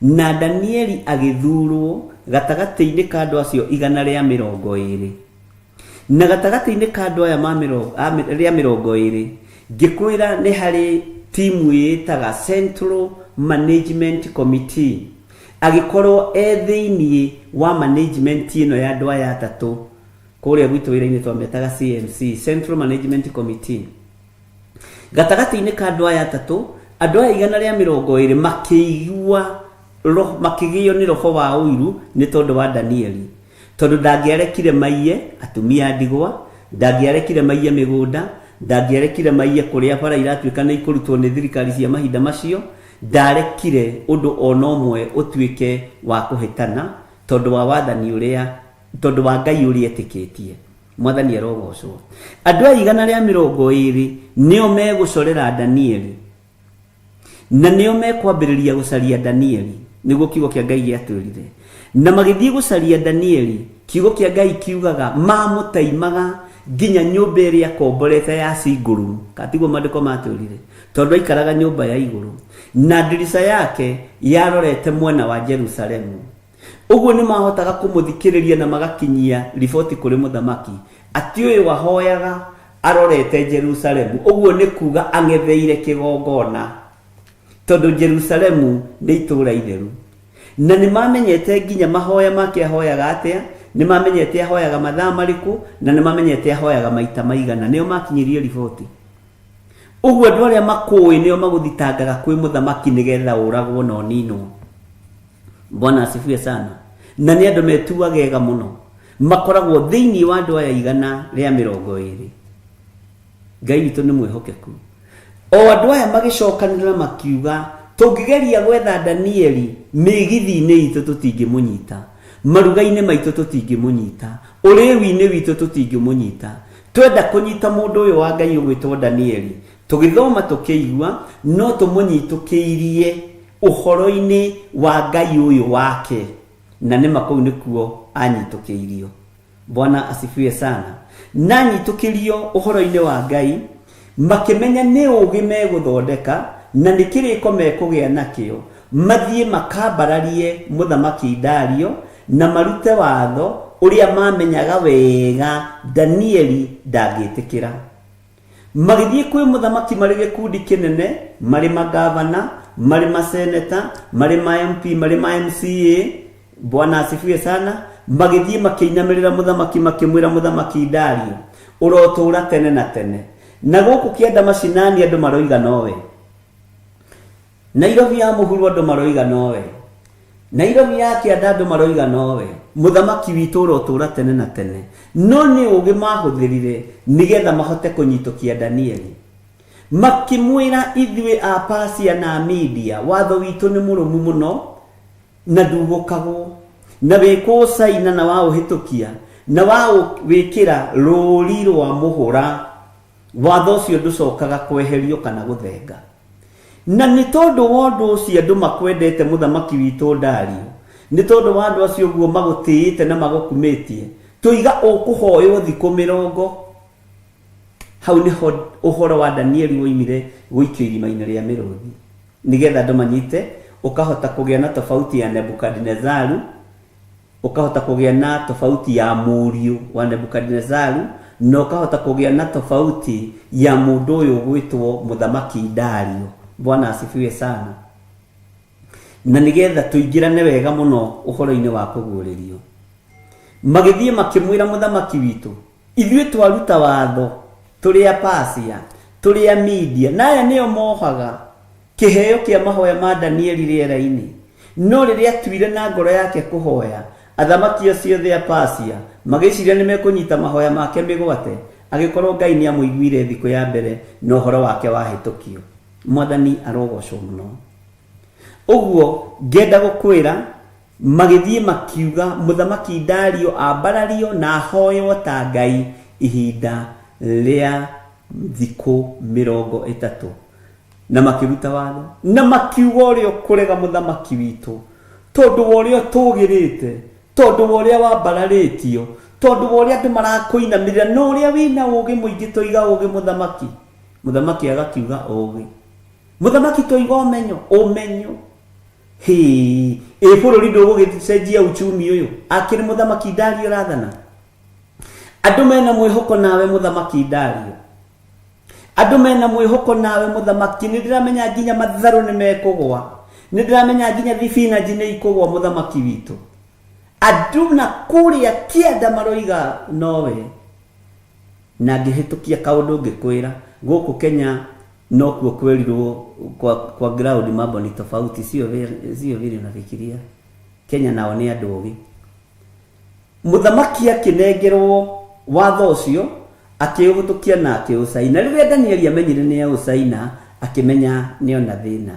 Na Danieli agĩthurwo gatagatĩ-inĩ ka andũ acio 120. Na gatagatĩ-inĩ ka andũ aya rĩa 20 ngĩkwĩra nĩ harĩ timu ĩtaga Central Management Committee. Agĩkorwo thĩinĩ wa management ĩno ya andũ aya atatũ kũrĩa gwitũ wĩra-inĩ twametaga CMC, Central Management Committee. Gatagatĩ-inĩ ka andũ aya atatũ, andũ aya 120 makĩgĩo nĩ roho wa ũiru nĩ tondũ wa Danieli, tondũ ndangĩarekire maiye atumia ndigwa, ndangĩarekire maiye mĩgũnda, ndangĩarekire maiye kũrĩa bara iratuĩka nĩ ikũrutwo nĩ thirikari cia mahinda macio, ndarekire ũndũ ona ũmwe ũtuĩke wa kũhĩtana tondũ wa wathani ũrĩa, tondũ wa Ngai ũrĩa etĩkĩtie. Mwathani arogocwo. Andũ aya 120 nĩo megũcorera Danieli, na nĩo mekwambĩrĩria gũcaria Danieli, nĩguo kiugo kĩa Ngai gĩatwĩrire. Na magĩthiĩ gũcaria Danieli, kiugo kĩa Ngai kiugaga mamũtaimaga nginya nyũmba ĩrĩa akomborete ya Cingũru, katiguo maandĩko matwĩrire, tondũ aikaraga nyũmba ya igũrũ, na ndirica yake yarorete mwena wa Jerusalemu. Ũguo nĩ mahotaga kũmũthikĩrĩria na magakinyia riboti kũrĩ mũthamaki atĩ ũyũ wahoyaga arorete Jerusalemu. Ũguo nĩ kuga ang'etheire kĩgongona, tondu Jerusalemu nĩ itũũra itheru. Na nĩ mamenyete nginya mahoya make ahoyaga atia, nĩ mamenyete ahoyaga mathaa marĩkũ, na nĩ mamenyete ahoyaga maita maigana, nĩo makinyirie riboti. Ũguo andũ arĩa makũĩ nĩo magũthitangaga kwĩ mũthamaki nĩgetha ũragwo na ũninwo. Bwana asifiwe sana. Na nĩ andũ metuagega mũno, makoragwo thĩinĩ wa andũ aya 120. Ngai witũ nĩ mwĩhokeku. O andũ aya magĩcokanĩrĩra makiuga, tũngĩgeria gwetha Danieli mĩgithi-inĩ itũ tũtingĩmũnyita, maruga-inĩ maitũ tũtingĩmũnyita, ũrĩwi-inĩ witũ tũtingĩmũnyita. Twenda kũnyita mũndũ ũyũ wa Ngai ũgwĩtwo Danieli, tũgĩthoma tũkĩigua, no tũmũnyitũkĩirie ũhoro-inĩ wa Ngai ũyũ wake, na nĩma kũu nĩkuo anyitũkĩirio. Bwana asifiwe sana. Na nyitũkĩrio ũhoro-inĩ wa Ngai, makĩmenya nĩ ũũgĩ megũthondeka na nĩ kĩrĩko mekũgĩa nakĩo, mathiĩ makambararie mũthamaki Dario na marute watho ũrĩa mamenyaga wega Danieli ndangĩtĩkĩra. Magĩthiĩ kwĩ mũthamaki marĩ gĩkundi kĩnene, marĩ magavana, marĩ maseneta, marĩ ma MP, marĩ ma MCA. Bwana asifiwe sana. Magĩthiĩ makĩinamĩrĩra mũthamaki, makĩmwĩra mũthamaki Dario, ũrotũũra tene na tene. Na gũkũ kĩanda macinani andũ maroiga nowe, Nairobi ya mũhuro andũ maroiga nowe, Nairobi ya kĩanda andũ maroiga nowe, mũthamaki witũ ũrotũũra tene na tene. No nĩ ũũgĩ mahũthĩrire nĩgetha mahote kũnyitũkia Danieli. Makĩmwĩra ithuĩ a Persia na Media, watho witũ nĩ mũrũmu mũno na ndugũkagwo, na wĩkwo caina na waũhĩtũkia na waũwĩkĩra rũũri rwa mũhũra, watho ũcio ndũcokaga kweherio kana gũthenga. Na nĩ tondũ wa ũndũ ũcio andũ makwendete mũthamaki witũ Dario, nĩ tondũ wa andũ acio ũguo magũtĩĩte na magũkumĩtie, tũiga ũkũhoywo thikũ 40. Hau nĩho ũhoro wa Danieli woimire gũikio irima-inĩ rĩa mĩrũthi, nĩgetha andũ manyite, ũkahota kũgĩa na tofauti ya Nebukadnezaru, ũkahota kũgĩa na tofauti ya mũriũ wa Nebukadnezaru, na ũkahota kũgĩa na tofauti ya mũndũ ũyũ gwĩtwo mũthamaki Dario. Bwana asifiwe sana. Na nĩgetha tũingĩrane wega mũno ũhoro-inĩ wa kũguũrĩrio, magĩthiĩ makĩmwĩra mũthamaki witũ, ithuĩ twaruta watho tũrĩ a Persia, tũrĩ a Media, na aya nĩo mohaga kĩheo kĩa mahoya ma Danieli rĩera-inĩ. No rĩrĩa atuire na ngoro yake kũhoya, athamaki acio othe a Persia magĩciria nĩ mekũnyita mahoya make mĩgwate, agĩkorwo Ngai nĩ amũiguire thikũ ya mbere na ũhoro wake wahĩtũkio. Mwathani arogocwo mũno. Ũguo ngenda gũkwĩra, magĩthiĩ makiuga mũthamaki Dario ambarario na ahoywo ta Ngai ihinda rĩa thikũ 30, na makĩruta watho na makiuga ũrĩa kũrega mũthamaki witũ, tondũ wa ũrĩa tũgĩrĩte, tondũ wa ũrĩa wambararĩtio, tondũ wa ũrĩa andũ marakũinamĩrĩra, no ũrĩa wĩna ũũgĩ mũingĩ tũiga ũũgĩ mũthamaki. Mũthamaki agakiuga ũũgĩ, mũthamaki tũiga ũmenyo, ũmenyo. Bũrũri ndũgũgĩcenjia uchumi ũyũ akĩrĩ mũthamaki Dario rathana. Andũ mena mwĩhoko nawe mũthamaki Dario, andũ mena mwĩhoko nawe mũthamaki. Nĩ ndĩramenya nginya matharũ nĩ mekũgwa, nĩ ndĩramenya nginya thibinaji nĩ ikũgwa mũthamaki witũ. Andũ na kũrĩa kĩanda maroiga nowe. Na ngĩhĩtũkia kaũndũ ngĩkwĩra, gũkũ Kenya no kuo kwĩrirwo kwa ground mambo ni tofauti, sio vile unafikiria. Kenya nao nĩ andũ ũgĩ. Mũthamaki akĩnengerwo watho ũcio, akĩũhĩtũkia na akĩũcaina. Rĩrĩa Danieli amenyire nĩ aũcaina, akĩmenya nĩ ona thĩna.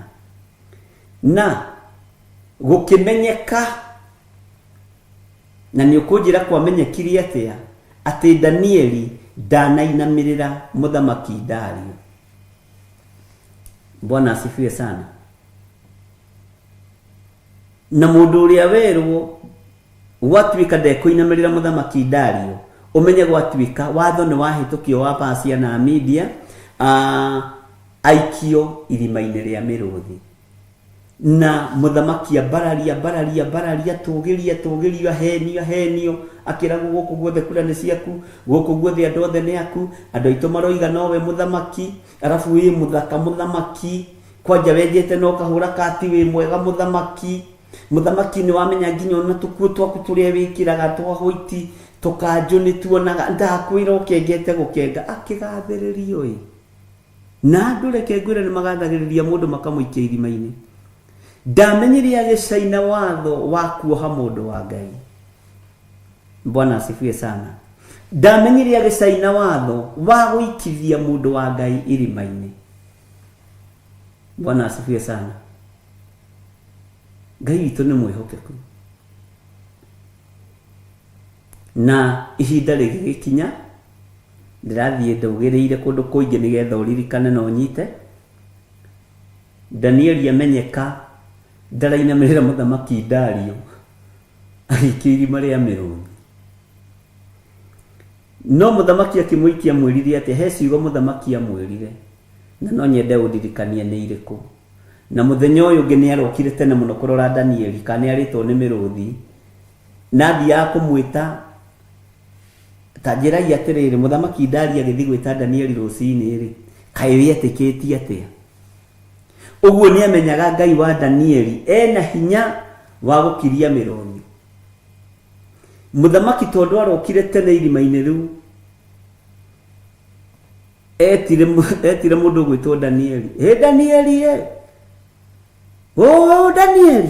Na gũkĩmenyeka, na nĩ ũkũnjĩra kwamenyekire atĩa atĩ Danieli ndanainamĩrĩra mũthamaki Dario. Bwana asifiwe sana. Na mũndũ ũrĩa werwo gwatuĩka ndekũinamĩrĩra mũthamaki Dario, ũmenye gwatuĩka watho nĩ wahĩtũkio wa Persia na Media, aikio irima-inĩ rĩa mĩrũthi. Na mũthamaki bararia tũgĩria henio, akĩragwo gũkũ guothe kura nĩ ciaku, gũkũ guothe andũ othe nĩ aku, andũ aitũ maroiga nowe mũthamaki, arabu wĩ mũthaka mũthamaki, kwanja wendete no kahura kati wi mwega muthamaki ni wamenya nginya ona tukuo twaku turia wikiraga twa hoiti tukanjo ni tuonaga ndakwira ukengete gukenga akigathiririo na ndureke ngwire ni magathagiriria mundu makamuikia irima-ini ndamenyeria gicaina watho wa kuoha mundu wa Ngai. Bwana asifiwe sana. Ndamenyeria gicaina watho wa guikithia mundu wa Ngai irima-ini. Bwana asifiwe sana. Ngai witũ nĩ mwĩhokeku na ihinda rĩgĩkinya ndirathiĩ ndaugĩrĩire kũndũ kũingĩ nĩgetha ũririkane na ũnyite. Danieli amenyeka ndarainamĩrĩra mũthamaki Dario agĩikia irima rĩa mĩrũũthi, no mũthamaki akĩmũikia mwĩrire atĩ he ciugo mũthamaki amwĩrire na no nyende ũndirikanie nĩ irĩkũ. Na muthenya uyu ngi ni arokire tene muno kurora Danieli kana aritwo ni miruthi na thia kumwita tajira yatirire muthamaki Dario agithi gwita Danieli rucini ri kai wieteketie atia. Uguo ni amenyaga Ngai wa Danieli ena hinya wa gukiria miruthi. Muthamaki tondu arokire tene irima-ini riu etire mundu gwitwo Danieli. Danieli Oh Danieli,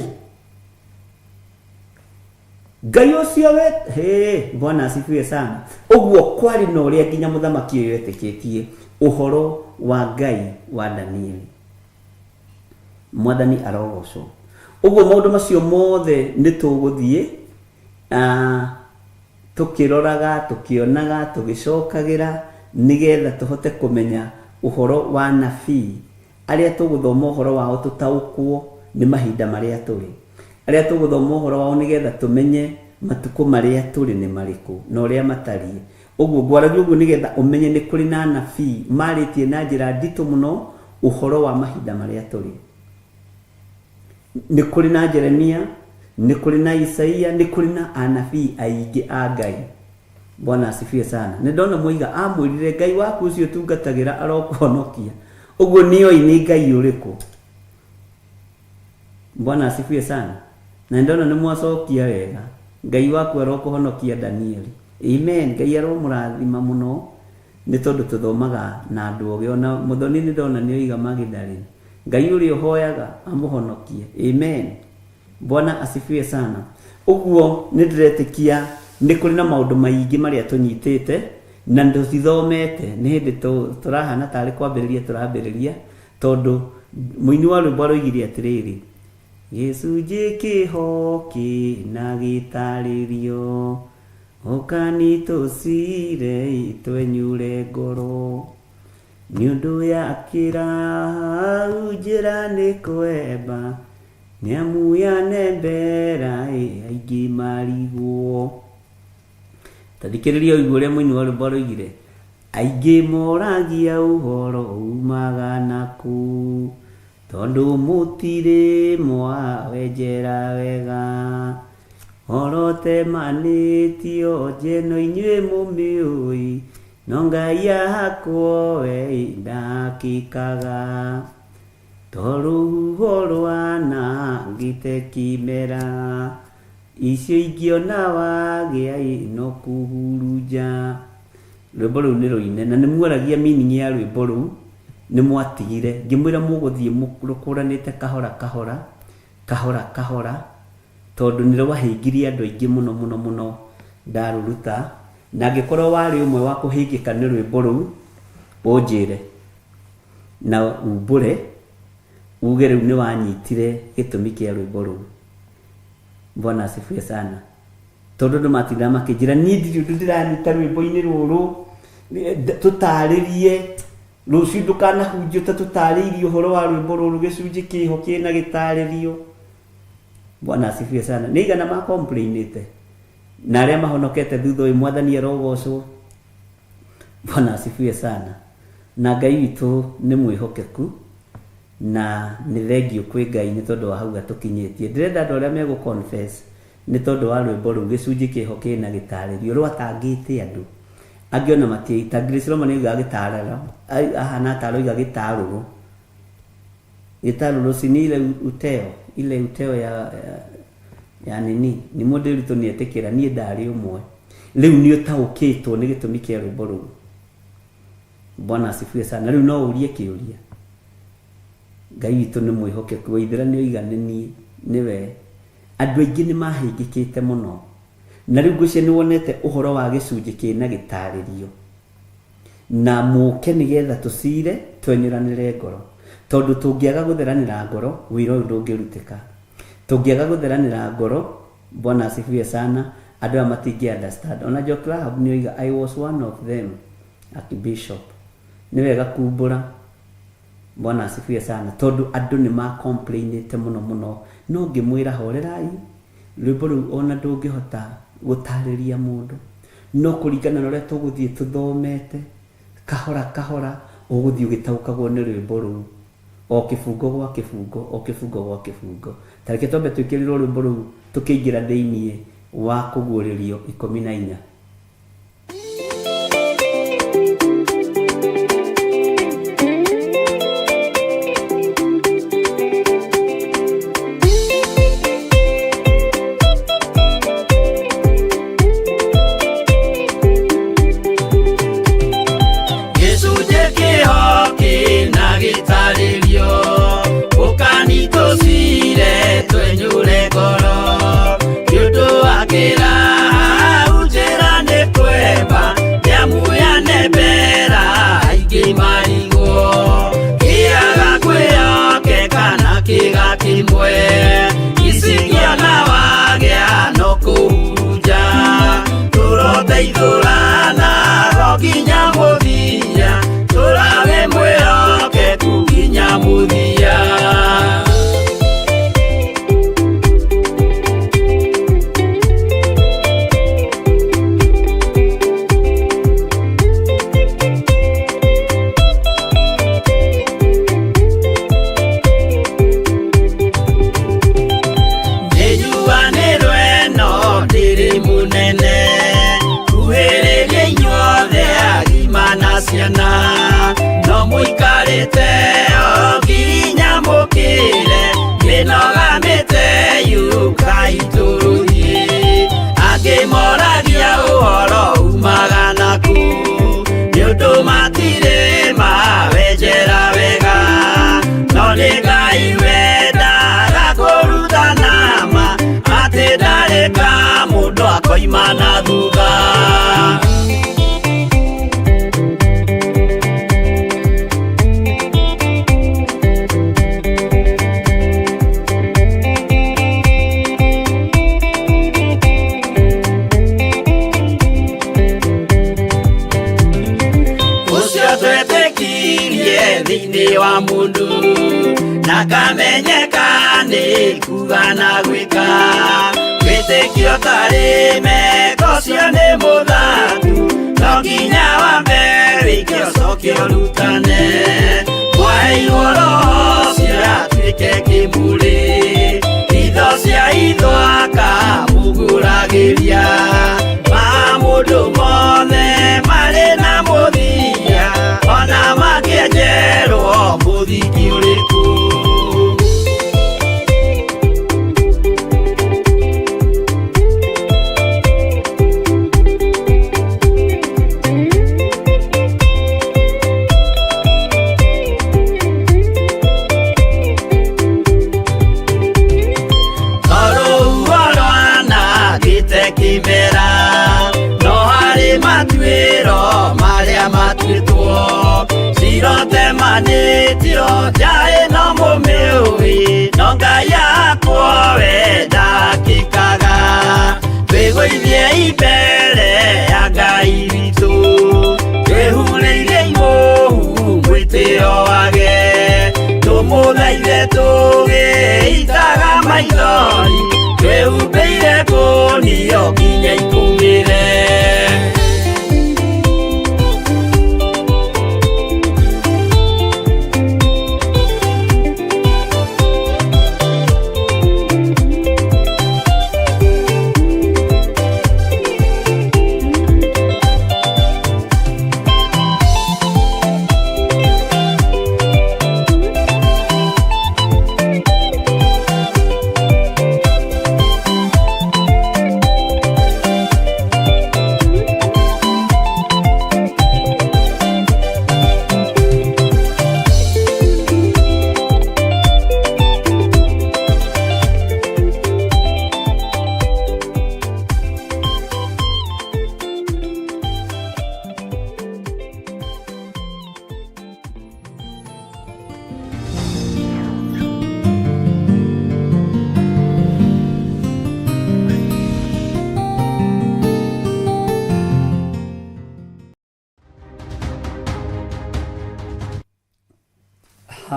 Ngai ucio we Bwana asifiwe sana. Uguo kwari no ria nginya muthamaki uyu eteketie uhoro wa Ngai wa Danieli. Mwathani arogocwo. Uguo maundu macio mothe ni tuguthie tukiroraga tukionaga tugicokagira nigetha tuhote kumenya uhoro wa nabii aria tuguthoma uhoro wao tutaukwo ni mahinda maria turi, aria tuguthoma uhoro wao nigetha tumenye matuko maria turi ni mariku na uria matarie. Uguo ngwaragia uguo nigetha umenye ni kuri na nabii maritie na njira nditu muno uhoro wa mahinda maria turi. Ni kuri na Jeremia, ni kuri na Isaia, ni kuri na anabii aingi a Ngai. Bwana asifiwe sana. Ni ndona muiga amwirire Ngai waku ucio tungatagira arokuhonokia. Uguo niyo ini Ngai uriku. Bwana asifiwe sana. Na ndona ni mwacokia wega. Ngai waku arokuhonokia Danieli. Amen. Ngai aromurathima muno ni tondu tuthomaga na andu oge ona muthoni ni ndona ni oiga Magdalene. Ngai uri uhoyaga amuhonokie. Amen. Bwana asifiwe sana. Uguo ni ndiretikia ni kuri na maundu maingi maria tunyitite na ndutithomete ni hindi turahana tari kwambiriria turambiriria tondu muini wa rwimbo roigire atiriri Gicunji kihoki na gitaririo ukani tucire twenyure ngoro ni undu yakira njira ni kwemba ni amu ya nembera aingi marigwo. Tathikiriria uiguo uria muini wa rwimbo roigire aingi moragia uhoro umaga naku tondu mutiri mwawenjera wega orote manitio jeno inyue mumiui no Ngai yakwo we ndakikaga toru horwana ngite kimera icio ingiona wagia no kuhuruja. Rwimbo rũu nĩ rũine na nĩ mwaragia meaning ya rwimbo rũu nĩ mwatigire ngĩmwĩra mũgũthiĩ mũkũranĩte kahora kahora kahora kahora tondu nĩ rwahĩngirie andũ aingĩ mũno mũno mũno ndarũruta na angĩkorwo warĩ ũmwe wa kũhĩngĩka nĩ rwimbo rũu ũnjĩre na umbũre uge rĩu nĩ wanyitire gĩtũmi kĩa rwimbo rũu. Bwana asifiwe sana. Tondu ndo matinda makijira ni ndi ndiranyita rwimbo-ini ruru tutaririe rucio ndukana hunjio ta tutaririe uhoro wa rwimbo ruru gicunji kiho kina gitaririo. Bwana asifiwe sana. Ni igana ma complainite na aria mahonokete thutha uyu mwathani arogocwo. Bwana asifiwe sana. Na Ngai witu ni mwihokeku na ni thengio kwi Ngai ni tondu wa hau gatukinyitie. Ndirenda andu aria mego confess ni tondu wa rwimbo rũu gicunji kiho kina gitaririo rwatangite andu angiona matiita Grace Roma ni gagitaraga ahana taroiga gitaruru Gitaru Rosi ni ile uteo ya nini ni model to ni etekera ni ndari umwe riu ni utaukitwo ni gitumi kia rwimbo ru. Bwana asifiwe sana. Riu no urie kiuria Ngai witu ni mwihokeku waithira ni oiganenie niwe andu aingi ni mahingikite muno na riu gucie ni wonete uhoro wa gicunji kina gitaririo na muke nigetha tucire twenyuranire ngoro tondu tungiaga gutheranira ngoro wira uyu ndungirutika tungiaga gutheranira ngoro. Bwana asifiwe sana. Andu amatingi understand ona Jo Club ni oiga I was one of them Archbishop ni wega kumbura. Bwana asifiwe sana tondu andu ni ma complainite muno no ngimwira horerai rwimbo ru ona ndungihota gutariria mundu no kuringana na uria tuguthie tuthomete kahora uguthie ugitaukagwo ni rwimbo ru o kifungo gwa kifungo tareke tombe tukirirwo rwimbo ru tukiingira thiini wa kuguririo 14. No muikarite oginya mukire minogamite yukaituruhi agimoragia uhoro umaga naku niundu matire mawenjera wega no ni Ngai wendaga kuruta nama ati ndareka mundu akoima na thutha. Thini wa mundu na kamenyeka ni kuga na gwika witikio tarime kocio ni muthaku no nginya wa mbere ikio cokio rutane kwa igoro cia twike kimuri itho cia ithwaka muguragiria ma mundu mothe mari na muthia ona magienjerwo muthiki uriku. Kimera no hari matwiro maria matwitwo sirote manitio jae no mumiui no Ngai yakwa we ndakikaga twigũithie imbere ya Ngai witũ twĩhurĩire imuhu mwĩtĩo wage tũmũthaithe tũgĩitaga maithori twĩhumbĩire ngũnio nginya ikumĩre.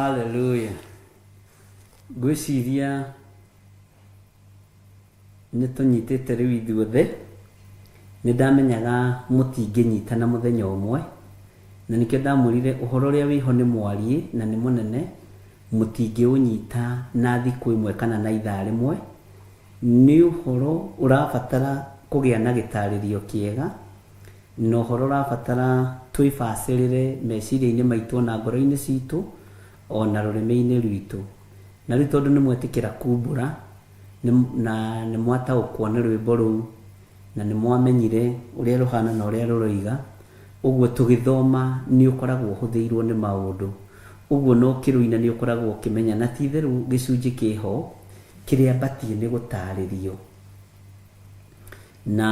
Haleluya. Ngwĩciria nĩ tũnyitĩte rĩu ithuothe. Nĩ ndamenyaga mũtingĩnyitana mũthenya ũmwe, na nĩkĩo ndamwĩrire ũhoro ũrĩa wĩho nĩ mwariĩ na nĩ mũnene, mũtingĩũnyita na thikũ ĩmwe kana na ithaa rĩmwe. Nĩ ũhoro ũrabatara kũgĩa na gĩtarĩrio kĩega, na ũhoro ũrabatara twĩbacĩrĩre meciria-inĩ maitũ na ngoro-inĩ citũ ona rũrĩmĩ-inĩ rwitũ. Na rĩu tondũ nĩ mwetĩkĩra kumbũra na nĩ mwataũkwo nĩ rwĩmbo rũu na nĩ mwamenyire ũrĩa rũhana na ũrĩa rũroiga, ũguo tũgĩthoma nĩ ũkoragwo ũhũthĩirwo nĩ maũndũ, ũguo no kĩrũina nĩ ũkoragwo ũkĩmenya na ti itherũ gĩcunjĩ kĩho kĩrĩa mbatie nĩ gũtarĩrio. Na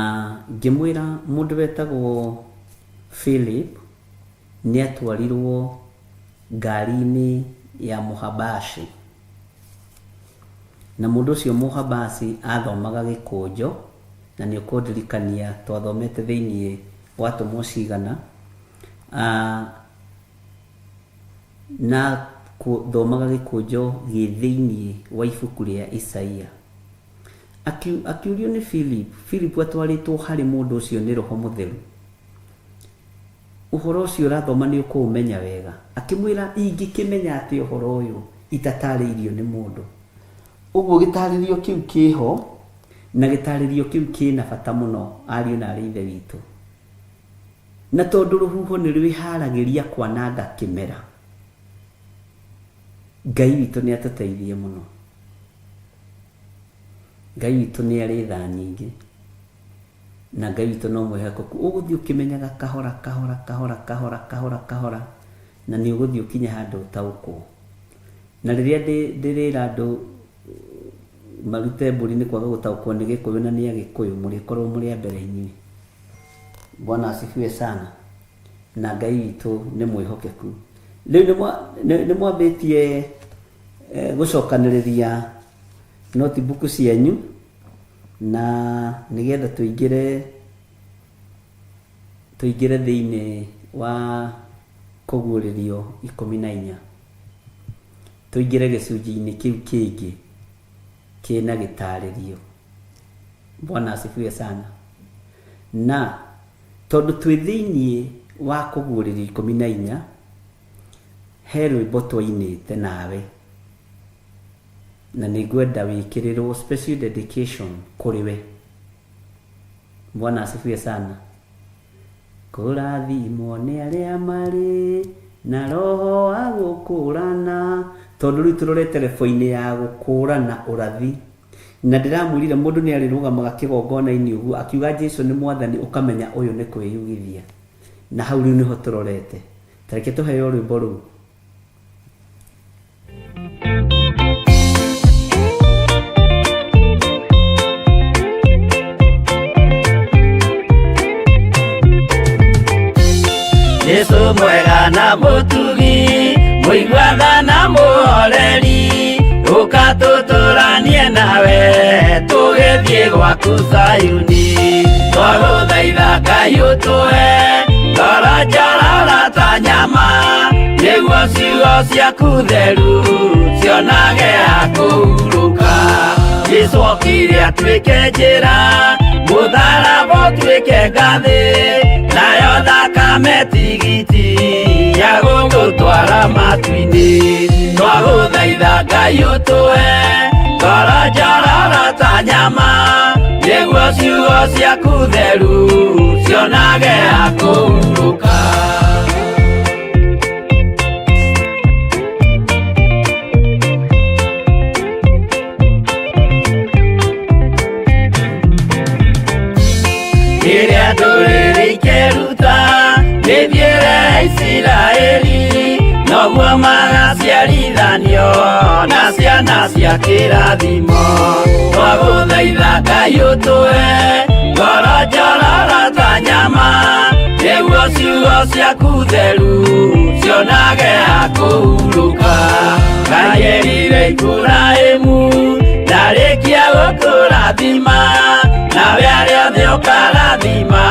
ngĩmwĩra mũndũ wetagwo Philip nĩ atwarirwo ngari-inĩ ya Mũhabashi, na mũndũ ũcio Mũhabashi athomaga Gĩkũnjũ, na nĩ ũkũndirikania twathomete thĩinĩ wa Atũmwo Cigana, na thomaga Gĩkũnjũ gĩ thĩinĩ wa ibuku rĩa Isaia. Akiurio nĩ Philip atwarĩtwo harĩ mũndũ ũcio nĩ Roho Mũtheru. Ũhoro ũcio ũrathoma nĩ ũkũũmenya wega. Akĩmwĩra ingĩkĩmenya atĩ ũhoro ũyũ itatarĩirio nĩ mũndũ. Ũguo gĩtarĩrio kĩu kĩho, na gĩtarĩrio kĩu kĩna bata mũno ariũ na arĩ ithe witũ. Na tondũ rũhuho nĩ rwĩharagĩria kwananga kĩmera, Ngai witũ nĩ atũteithie mũno. Ngai witũ nĩ arĩ tha nyingĩ, na Ngai witũ no mwĩhokeku. Ũgũthiĩ ũkĩmenyaga kahora kahora kahora kahora kahora kahora, na nĩ ũgũthiĩ ũkinye handũ ũtaũkwo. Na rĩrĩa ndĩrĩra andũ marute mbũri nĩ kwaga gũtaũkwo nĩ Gĩkũyũ na nĩ Agĩkũyũ, mũrĩkorwo mũrĩ a mbere-inĩ. Bwana asifiwe sana. Na Ngai witũ nĩ mwĩhokeku. Rĩu nĩ mwambĩtie gũcokanĩrĩria notebook cianyu, na nĩgetha tũingĩre thĩinĩ wa kũguũrĩrio 14, tũingĩre gĩcunjĩ-inĩ kĩu kĩngĩ kĩna gĩtarĩrio. Bwana asifiwe sana. Na tondũ twĩ thĩinĩ wa kũguũrĩrio 14, he rwĩmbo twainĩte nawe, na nĩ ngwenda wĩkĩrĩrwo special dedication kũrĩ we. Bwana asifiwe sana. Kũrathimwo nĩ arĩa marĩ na roho wa gũkũrana. Tondũ rĩu tũrore telefoni ya gũkũrana ũrathi, na ndĩramwĩrire mũndũ nĩ arĩrũgamaga kĩgongona-inĩ ũguo akiuga Jesũ nĩ mwathani, ũkamenya ũyũ nĩ kwĩyugithia. Na hau rĩu nĩho tũrorete. Tareke tũheo rwĩmbo rũu. Jesũ mwega na mũtugi, mũigua na mũhoreri, ũka tũtũranie nawe tũgĩthiĩ gwaku Zayuni. Twagũthaitha Ngai ũtũhe ngoro njororo ta nyama, nĩguo ciugo ciaku theru cionage ha kũhurũka. Jesũ okire atuĩke njĩra, mũtharaba ũtuĩke ngathĩ, nayo thakame tigiti ya gũgũtwara matu-inĩ. Twagũthaitha Ngai ũtũhe ngoro njororo ta nyama, nĩguo ciugo ciaku theru cionage ha kũhurũka. Rĩrĩa ndũrĩrĩ ikeruta rĩthiĩre Isiraeli, noguo magaciarithanio na ciana cia kĩrathimo. Twagũthaitha Ngai ũtũhe ngoro njororo ta nyama, nĩguo ciugo ciaku theru cionage ha kũhurũka. Ngai erire Iburahĩmu ndarĩkia gũkũrathima, nawe arĩa othe ũkarathima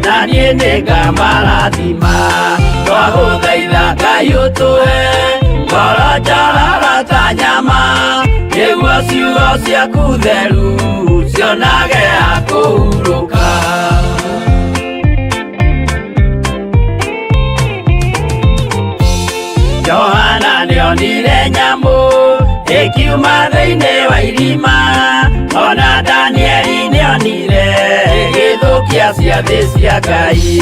na niĩ nĩngamarathima. Twagũthaitha Ngai ũtũhe ngoro ngoro njororo ta nyama, nĩguo ciugo ciaku theru cionage akũhurũka. Johana nĩonire nyamũ ĩkiuma thĩinĩ wa irima, ona Danieli nĩonire ĩgĩthũkia ciathĩ cia Ngai.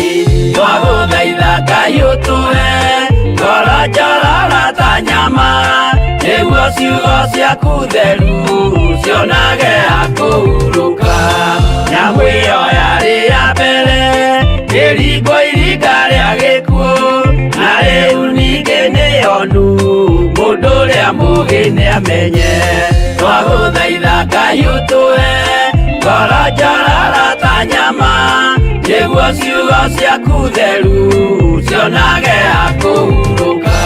Twagũthaitha Ngai ũtũhe ngoro njororo ta nyama, nĩguo ciugo ciaku theru cionage akũhurũka. Nyamũ ĩyo yarĩ ya mbere ĩringwo iringa rĩa gĩkuũ, na rĩu ningĩ nĩyonu mũndũ ũrĩa mũũgĩ nĩamenye. Twagũthaitha Ngai ũtũhe ngoro njororo ta nyama, nĩguo ciugo ciaku theru cionage akũhurũka.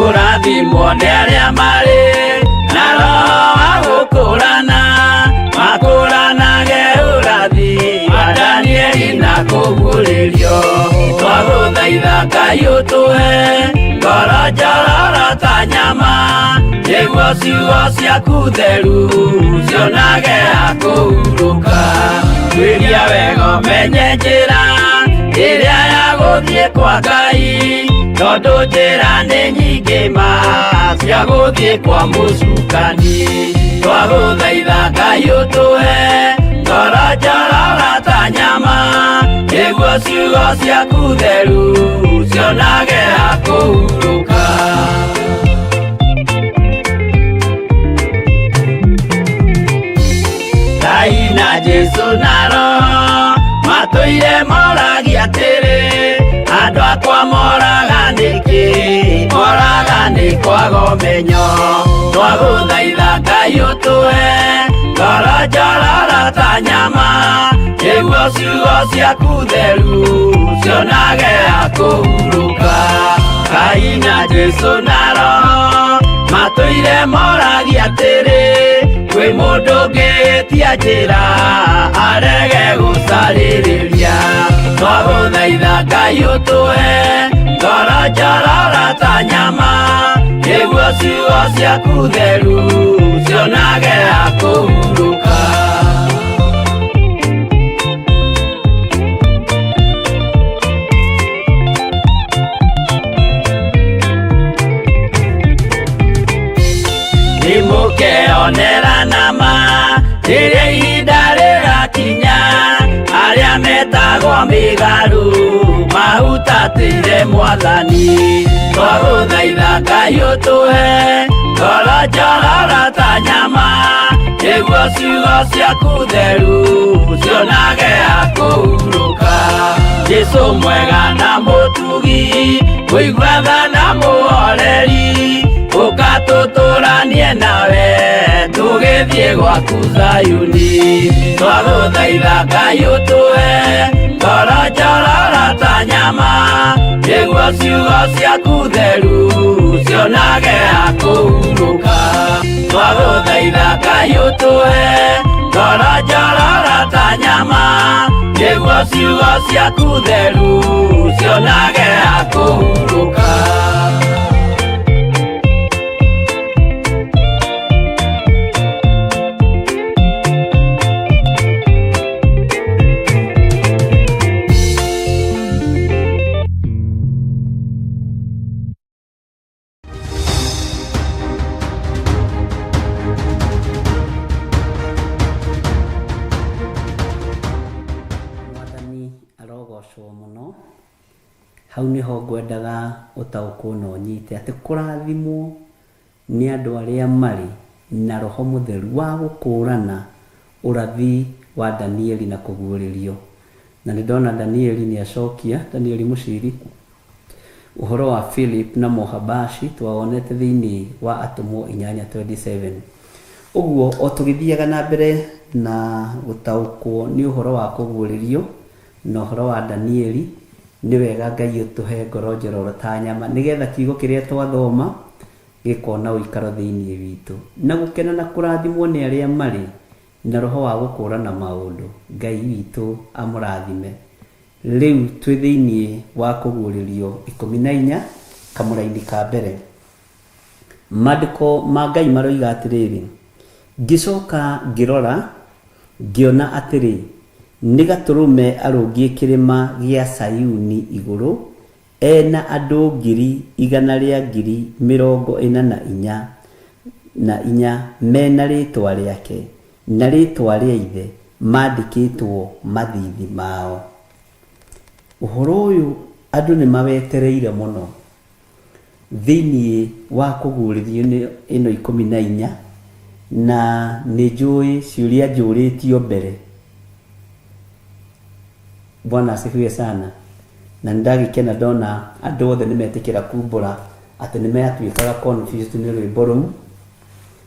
Ũrathimwo nĩ arĩa marĩ na roho wa gũkũũrana, makũũranage ũrathi wa Danieli na kũguũrĩrio. Twagũthaitha Ngai ũtũhe ngoro njororo ta nyama, nĩguo ciugo ciaku theru cionage akũhurũka. Twĩria wega ũmenye njĩra ĩrĩa ya gũthiĩ kwa Ngai, tondũ njĩra nĩ nyingĩ ma cia gũthiĩ kwa mũcukani. Twagũthaitha Ngai ũtũhe ngoro njororo ta nyama, nĩguo ciugo ciaku theru cionage akũhurũka. Ngai na Jesũ na Roho matũire moragia atĩrĩ, andũ akwa moraga nĩkĩ, moraga nĩ kwaga ũmenyo. Twagũthaitha Ngai ũtũhe ngoro njororo ta nyama, nĩguo ciugo ciaku theru cionage akũhurũka. Ngai na Jesũ na Roho matũire moragia atĩrĩ, kwĩ mũndũ ũngĩtia njĩra arege gũcarĩrĩria. Twagũthaitha Ngai ũtũhe ngoro njororo ta nyama, nĩguo ciugo ciaku theru cionage akũhurũka. Nĩmũkeonera nama rĩrĩa ihinda rĩgakinya, arĩa metagwo mĩgarũ mahutatĩire Mwathani. Twagũthaitha Ngai ũtũhe ngoro njororo ta nyama, nĩguo ciugo ciaku theru cionage akũhurũka. Jesũ mwega na mũtugi, kũigua tha na mũhoreri, ũkatũtũranie nawe tũgĩthiĩ gwaku Zayuni. Twagũthaitha Ngai ũtũhe ngoro njororo ta nyama, nĩguo ciugo ciaku theru cionage akũhurũka. Twagũthaitha Ngai ũtũhe ngoro njororo ta nyama, nĩguo ciugo ciaku theru cionage akũhurũka. Hau niho ngwendaga ũtaũkwo na ũnyite atĩ kũrathimwo nĩ andũ arĩa marĩ na roho mũtheru wa gũkũũrana ũrathi wa Danieli na kũguũrĩrio. Na nĩ ndona Danieli nĩ acokia, Danieli mũciri, ũhoro wa Philip na Mohabashi twawonete thĩinĩ wa Atũmwo 8:27. Ũguo o tũgĩthiaga na mbere na gũtaũkwo nĩ ũhoro wa kũguũrĩrio na ũhoro wa Danieli, nĩ wega Ngai ũtũhe ngoro njororo ta nyama, nĩgetha kiugo kĩrĩa twathoma gĩkona ũikaro thĩinĩ witũ na gũkena na kũrathimwo nĩ arĩa marĩ na roho wa gũkũrana maũndũ. Ngai witũ amũrathime. Rĩu twĩ thĩinĩ wa kũguũrĩrio 14 kamũra-inĩ ka mbere. Maandĩko ma Ngai maroiga atĩrĩrĩ, ngĩcoka ngĩrora ngĩona atĩrĩ, nĩ gatũrũme arũngiĩ kĩrĩma gĩa Sayuni igũrũ, ena andũ 144,000 mena rĩĩtwa rĩake na rĩĩtwa rĩa Ithe mandĩkĩtwo mathithi mao. Ũhoro ũyũ andũ nĩ mawetereire mũno thĩinĩ wa kũguũrĩrio ĩno 14 na nĩ njũĩ ciũria njũrĩtio mbere. Bwana asifiwe sana. Na ndagĩkena ndona andũ othe nĩ metĩkĩra kumbũra atĩ nĩ meatuĩkaga confused nĩ rwĩmbo rũu,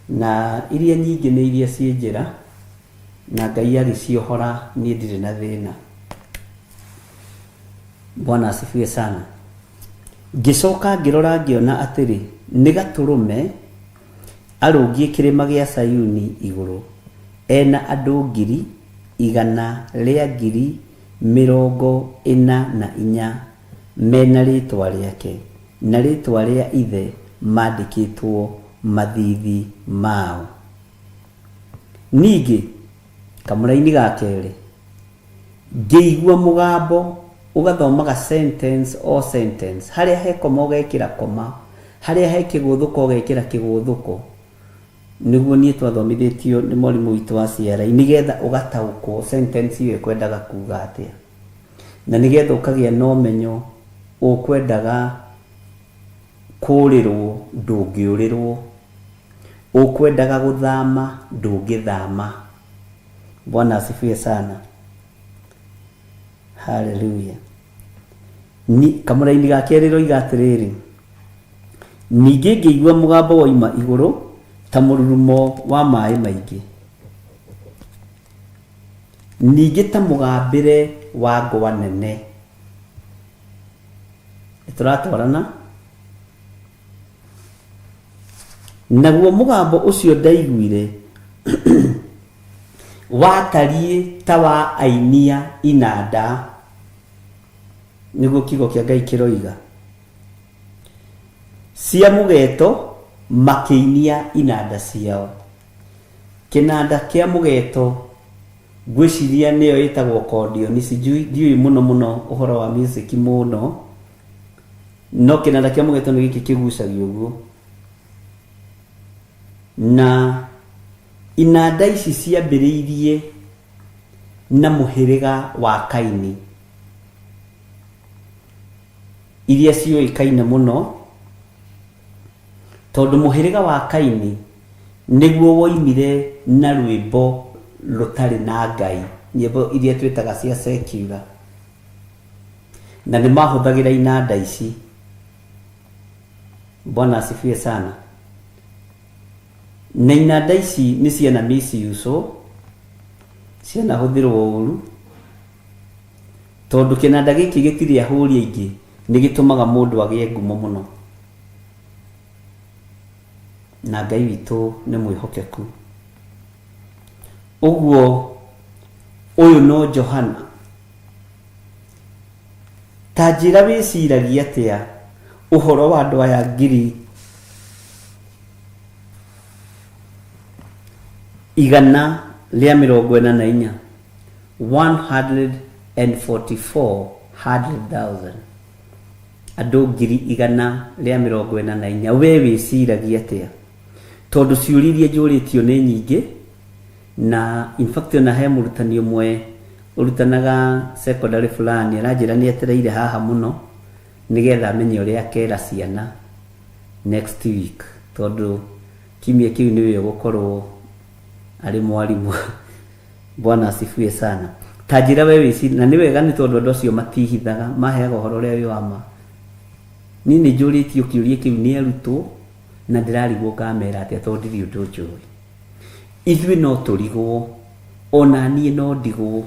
na iria nyingĩ nĩ iria ciĩ njĩra na Ngai agĩciohora, niĩ ndirĩ na thĩna. Bwana asifiwe sana. Ngĩcoka ngĩrora ngĩona atĩrĩ, nĩ gatũrũme arũngiĩ kĩrĩma gĩa Sayuni igũrũ, ena andũ 144,000 mena rĩĩtwa rĩake na rĩĩtwa rĩa Ithe mandĩkĩtwo mathithi mao. Ningĩ kamũra-inĩ ga kerĩ ngĩigua mũgambo ũgathomaga sentence o sentence, harĩa he koma ũgekĩra koma, harĩa he kĩgũthũko ũgekĩra kĩgũthũko. Nĩguo niĩ twathomithĩtio nĩ mwarimũ witũ wa CRE, nĩgetha ũgataũkwo sentence ĩyo ĩkwendaga kuga atĩa, na nĩgetha ũkagĩa na ũmenyo ũkwendaga kũũrĩrwo ndũngĩũrĩrwo, ũkwendaga gũthama ndũngĩthama. Bwana asifiwe sana. Hallelujah. Ni kamũra-inĩ ga kerĩ roiga atĩrĩrĩ, ningĩ ngĩigua mũgambo woima igũrũ ta mũrurumo wa maaĩ maingĩ, ningĩ ta mũgambĩre wa ngwa nene. Tũratwarana? Naguo mũgambo ũcio ndaiguire watariĩ ta wa ainia inanda. Nĩguo kiugo kĩa Ngai kĩroiga, cia mũgeeto makĩinia inanda ciao. Kĩnanda kĩa mũgeeto ngwĩciria nĩyo ĩtagwo accordion, ndiũĩ mũno ũhoro wa music mũno, no kĩnanda kĩa mũgeeto nĩ gĩkĩ kĩgucagio ũguo. Na inanda ici ciambĩrĩirie na mũhĩrĩga wa Kaini, iria ciũĩkaine mũno tondũ mũhĩrĩga wa Kaini nĩguo woimire na rwĩmbo rũtarĩ na Ngai, nyĩmbo iria twĩtaga cia secular, na nĩ mahũthagĩra inanda ici. Bwana asifiwe sana. Na inanda ici nĩ ciana misuse, ciana hũthĩrwo ũru, tondũ kĩnanda gĩkĩ gĩtirĩ ahũri aingĩ, nĩ gĩtũmaga mũndũ agĩe ngumo mũno. Na Ngai witũ nĩ mwĩhokeku. Ũguo ũyũ no Johana. Ta njĩra wĩciragia atĩa ũhoro wa andũ aya 144,000, 144,000, andũ 144,000. We wĩciragia atĩa? Tondũ ciũria iria njũrĩtio nĩ nyingĩ, na in fact ona he mũrutani ũmwe ũrutanaga secondary fulani aranjĩra nĩ etereire haha mũno nĩgetha amenye ũrĩa akera ciana next week, tondũ kiumia kĩu nĩwe ũgũkorwo arĩ mwarimũ. Bwana asifiwe sana. Ta njĩra we wĩci, na nĩ wega nĩ tondũ andũ acio matihithaga, maheaga ũhoro ũrĩa wĩ wa ma. Niĩ nĩ njũrĩtio kĩũria kĩu nĩ arutwo na ndĩrarigwo ngamera atĩa tondũ ndirĩ ũndũ njũĩ. Ithuĩ no tũrigwo, ona niĩ no ndigwo,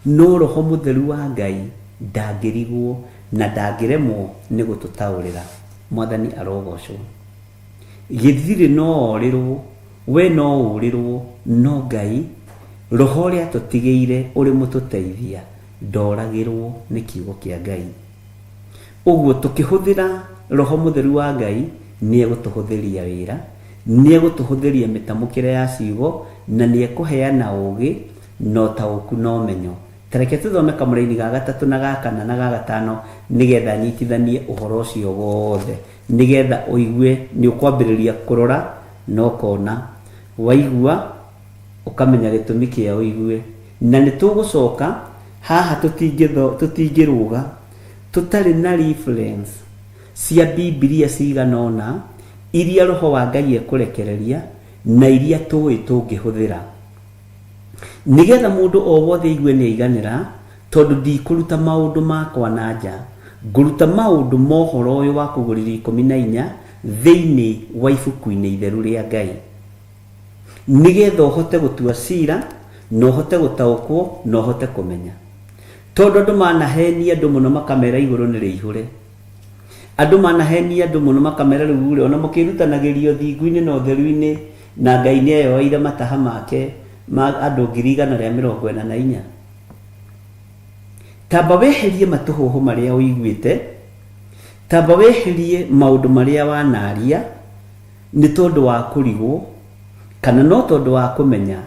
no Roho Mũtheru wa Ngai ndangĩrigwo na ndangĩremwo nĩ gũtũtaũrĩra. Mwathani arogocwo. githire no orirwo we no urirwo no Ngai roho ria tutigeire uri mututeithia ndoragirwo ni kiugo kia Ngai. Uguo tukihuthira roho mutheru wa Ngai ni egutuhuthiria wira, ni egutuhuthiria mitamukire ya ciugo, na ni ekuheana ugi no tauku no menyo. Tareke tuthome kamuraini ga 3 na ga 4 na ga 5 nigetha nyitithanie uhoro ucio wothe, nigetha uigue ni ukwambiriria kurora no kona waigua ukamenya gitumi kia uigue. Na ni tugucoka haha tutingiruga tutari na reference cia Biblia ciganona iria roho wa Ngai ekurekereria na iria tungihuthira nigetha mundu o wothe igue ni iganira, tondu ndikuruta maundu makwa na nja, nguruta maundu mohoro uyu wa kuguriri 14 thiini wa ibuku-ini itheru ria Ngai, nigetha uhote gutua cira no uhote gutaukwo no uhote kumenya. Tondu andu manahenia andu muno makamera iguru ni riihure, andu manahenia andu muno makamera riu ona mukirutanagirio thingu-ini no theru-ini na Ngai ni eyoeire mataha make ma andu 144. Tamba weherie matuhuhu maria uiguite, tamba weherie maundu maria wanaria ni tondu wa kurigwo kana no tondu wa kumenya.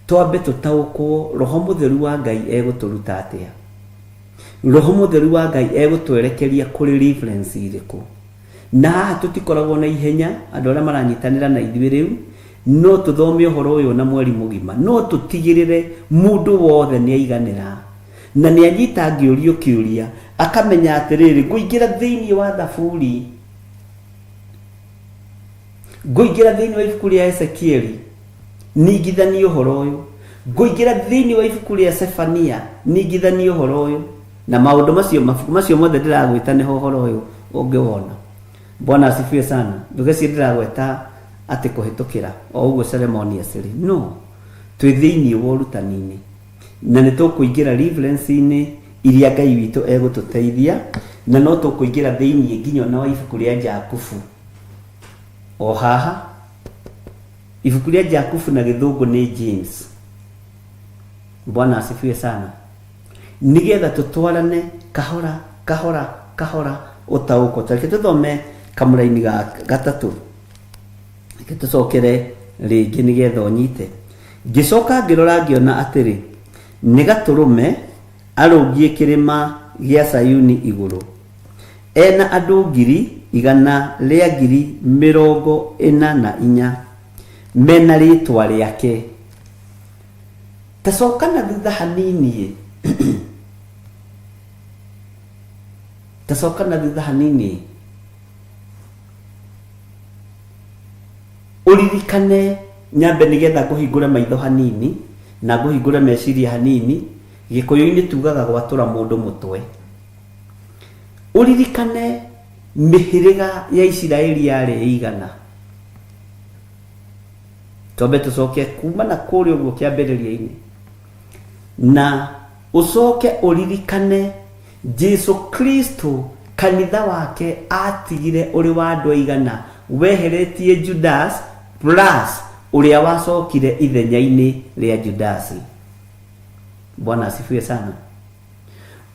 Twambe tutaukwo roho mutheru wa Ngai eguturuta atia, roho mutheru wa Ngai egutwerekeria kuri reference iriku. Na tutikoragwo na ihenya andu aria maranyitanira na ithuĩ riu no tuthome uhoro uyu na mweri mugima, no tutigirire mundu wothe ni aiganira na ni anyita ngiurio kiuria akamenya atiriri nguingira thiini wa thaburi, nguingira thiini wa ibuku ria Ezekieli ningithanie uhoro uyu, nguingira thiini wa ibuku ria Sefania ningithanie uhoro uyu, na maundu macio mothe ndiragwita ni uhoro uyu ungiwona. Bwana asifiwe sana. Ndugeci ndiragweta ati kuhitukira o uguo ceremony aciri no twi thiini wa urutanini na ni tukuingira reference-ini iria Ngai witu egututeithia, na no tukuingira thiini nginya na ibuku ria Jakubu. O haha ibuku ria Jakubu na githungu ni James. Bwana asifiwe sana. Nigetha tutwarane kahora kahora kahora utauko. Tareke tuthome kamuraini ga 3 gitucokere ringi nigetha unyite. Ngicoka ngirora ngiona atiri ni gaturume arungie kirima gia Sayuni iguru, ena andu 144 mena ritwa riake. Tacokana thutha hanini tacokana thutha hanini uririkane nyambe nigetha kuhingura maitho hanini na kuhingura meciria hanini. Gikuyu-ini tugaga gwatura mundu mutwe. Uririkane mihiriga ya Isiraeli yari igana. Tobe tucoke kuma na kuri uguo kiambiriria-ini na ucoke uririkane Jesu Kristo kanitha wake atigire uri wa andu aigana, weheretie Judas plus uria wacokire ithenya-ini ria Judas. Bwana asifiwe sana.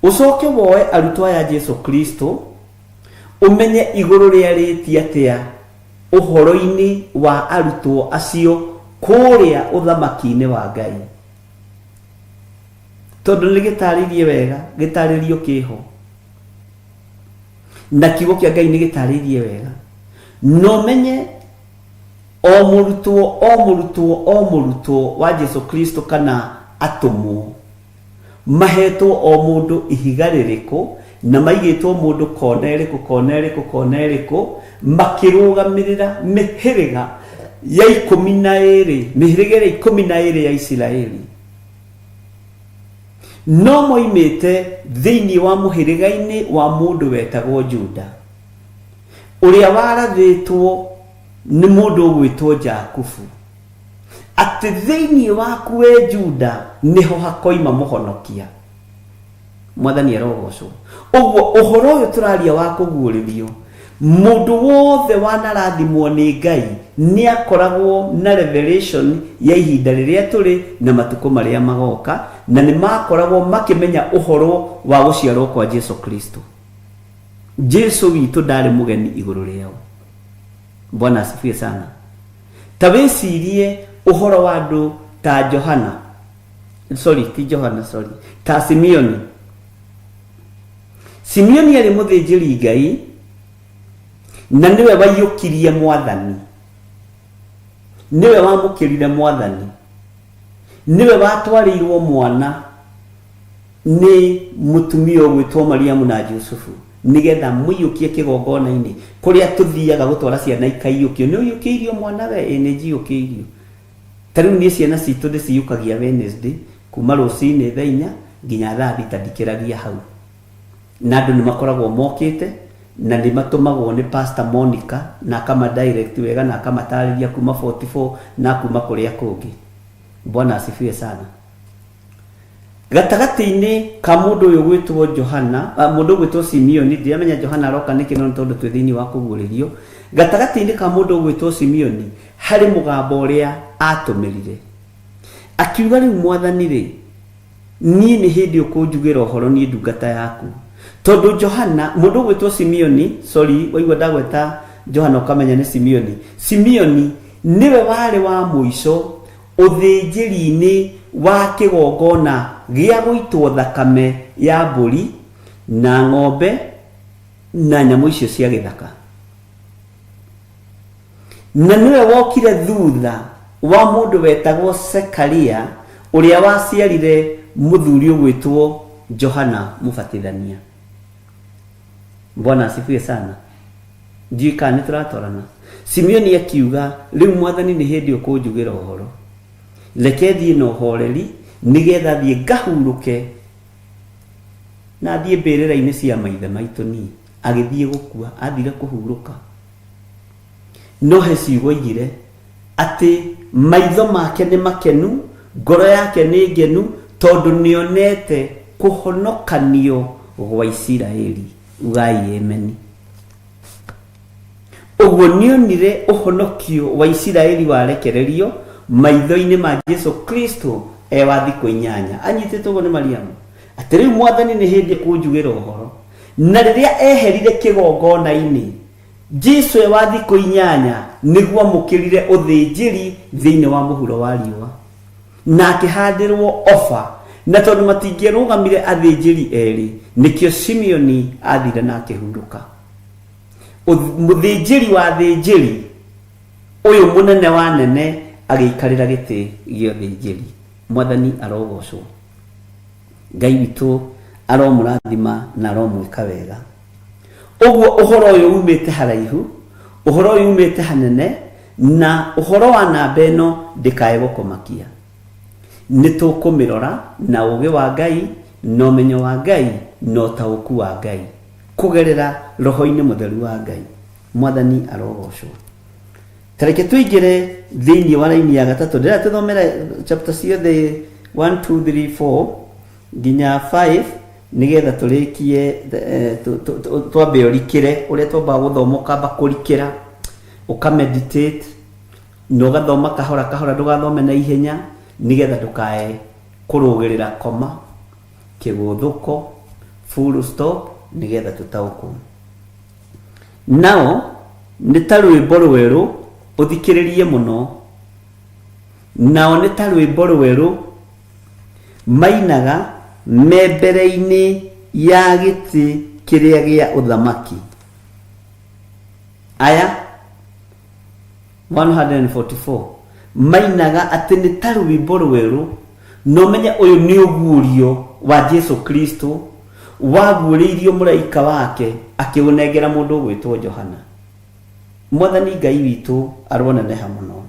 Ucoke woe arutwa ya Jesu Kristo umenye iguru ria ritia atia uhoro-ini wa arutwo acio kuria uthamaki-ini wa Ngai. Tondu ni gitaririe wega, gitaririo kiho na kiugo kia Ngai ni gitaririe wega, no menye o murutwo wa Jesu Kristo kana atumwo mahetwo o mundu ihiga ririku na maigitwo mundu kona iriku makirugamirira mihiriga ya 12, mihiriga ya 12 ya Isiraeli. No moimite thiini wa muhiriga-ini wa mundu wetagwo Juda, uria warathitwo ni mundu ugwitwo Jakubu, ati thiini waku we Juda niho hakoima muhonokia. Mwathani arogocwo. Uguo uhoro uyu turaria wa kuguririo Mundu wothe wanarathimwo ni Ngai ni akoragwo na revelation ya ihinda riria turi na matuko maria magoka, na ni makoragwo makimenya uhoro wa guciarwo kwa Jesu Kristo. Jesu witu ndari mugeni iguru riao. Bwana asifiwe sana. Tawecirie uhoro wa andu ta Johana, ta Simeoni. Simeoni ari muthinjiri Ngai na niwe waiyukirie Mwathani, niwe wamukirire Mwathani, niwe watwarirwo mwana ni mutumia gwitwo Mariamu na Jusufu nigetha muiyukie kigongona-ini kuria tuthiaga gutwara ciana ikaiyukio. Ni uyukiirio mwana we ni njiyukiirio. Tariu ni ciana citu ndiciyukagia Wednesday kuma rucini thaa 4 nginya thaa 6 ndikiragia hau, na andu ni makoragwo mokite na ni matumagwo ni Pastor Monica na kama direct wega na kama tariria kuma 44 na kuma kuria kungi. Bwana asifiwe sana. Gatagati-ini ka mundu uyu gwitwo Johana, mundu gwitwo Simeoni, ndiamenya Johana aroka niki no tondu twi thiini wa kuguririo. Gatagati-ini ka mundu gwitwo Simeoni hari mugamba uria atumirire akiuga riu Mwathani ri ni hindi ukunjugira uhoro ni ndungata yaku. Tondu Johana mundu gwitwo Simeoni, waigua ndagweta Johana ukamenya ni Simeoni. Simeoni niwe wari wa muico uthinjiri-ini wa kigongona gia guitwo thakame ya mburi na ng'ombe na nyamu icio cia githaka, na niwe wokire thutha wa mundu wetagwo Zekaria uria waciarire muthuri ugwitwo Johana Mubatithania. Bwana asifiwe sana. Njika ni turatorana. Simeoni akiuga riu Mwathani ni hindi ukunjugira uhoro, reke thie no horeri nigetha thie ngahuruke na thie mbirira-ini cia maithe maitu ni agithie gukua athire kuhuruka. No he ciugo igire ati maitho make ni makenu, ngoro yake ni ngenu tondu nionete kuhonokanio gwa Isiraeli. Ugai amen. Uguo nionire uhonokio wa Isiraeli warekererio maitho-ini ma Jesu Kristo wa thikũ 8 anyitĩtwo nĩ Mariamu. Atĩ rĩu Mwathani nĩ hĩndĩ kunjugira uhoro, na rĩrĩa eherire kĩgongona-inĩ Jesu wa thikũ 8 nĩguo amũkĩrire ũthĩnjĩri thĩinĩ wa mũhuro wa riũa na akĩhandĩrwo ofa, na tondũ matingĩrũgamire athĩnjĩri eri nikio Simeoni athire na akĩhurũka. Mũthĩnjĩri wa thĩnjĩri ũyũ mũnene wa nene agĩikarĩra gĩtĩ gĩa ũthĩnjĩri. Mwathani arogocwo. Ngai witũ aromũrathima na aromwĩka wega. Ũguo ũhoro ũyũ umĩte haraihu, ũhoro ũyũ umĩte hanene, na ũhoro wa namba ĩno ndĩkae gũkũmakia. Nĩtũkũmĩrora na ũũgĩ wa Ngai na ũmenyo wa Ngai na ũtaũku wa Ngai kũgerera roho-inĩ mũtheru wa Ngai. Mwathani arogocwo. Tareke tuingire thiini wa raini ya gatatu ndira tuthomera chapter ciothe 1 2 3 4 nginya 5 nigetha turikie twambe urikire uria twamba guthoma ukamba kurikira ukameditate no gathoma kahora kahora ndugathome na ihenya nigetha ndukae kurugirira koma kiguthuko full stop nigetha tutauku. Nao ni ta rwimbo rweru uthikiririe muno, nao ni ta rwimbo rweru mainaga membere-ini ya giti kiria gia uthamaki. Aya 144 mainaga ati ni ta rwimbo rweru, no menya uyu ni ugurio wa Jesu Kristo waguũrĩirio mũraika wake akiunengera mundu ugwitwo Johana. Mwathani Ngai witũ aroneneha muno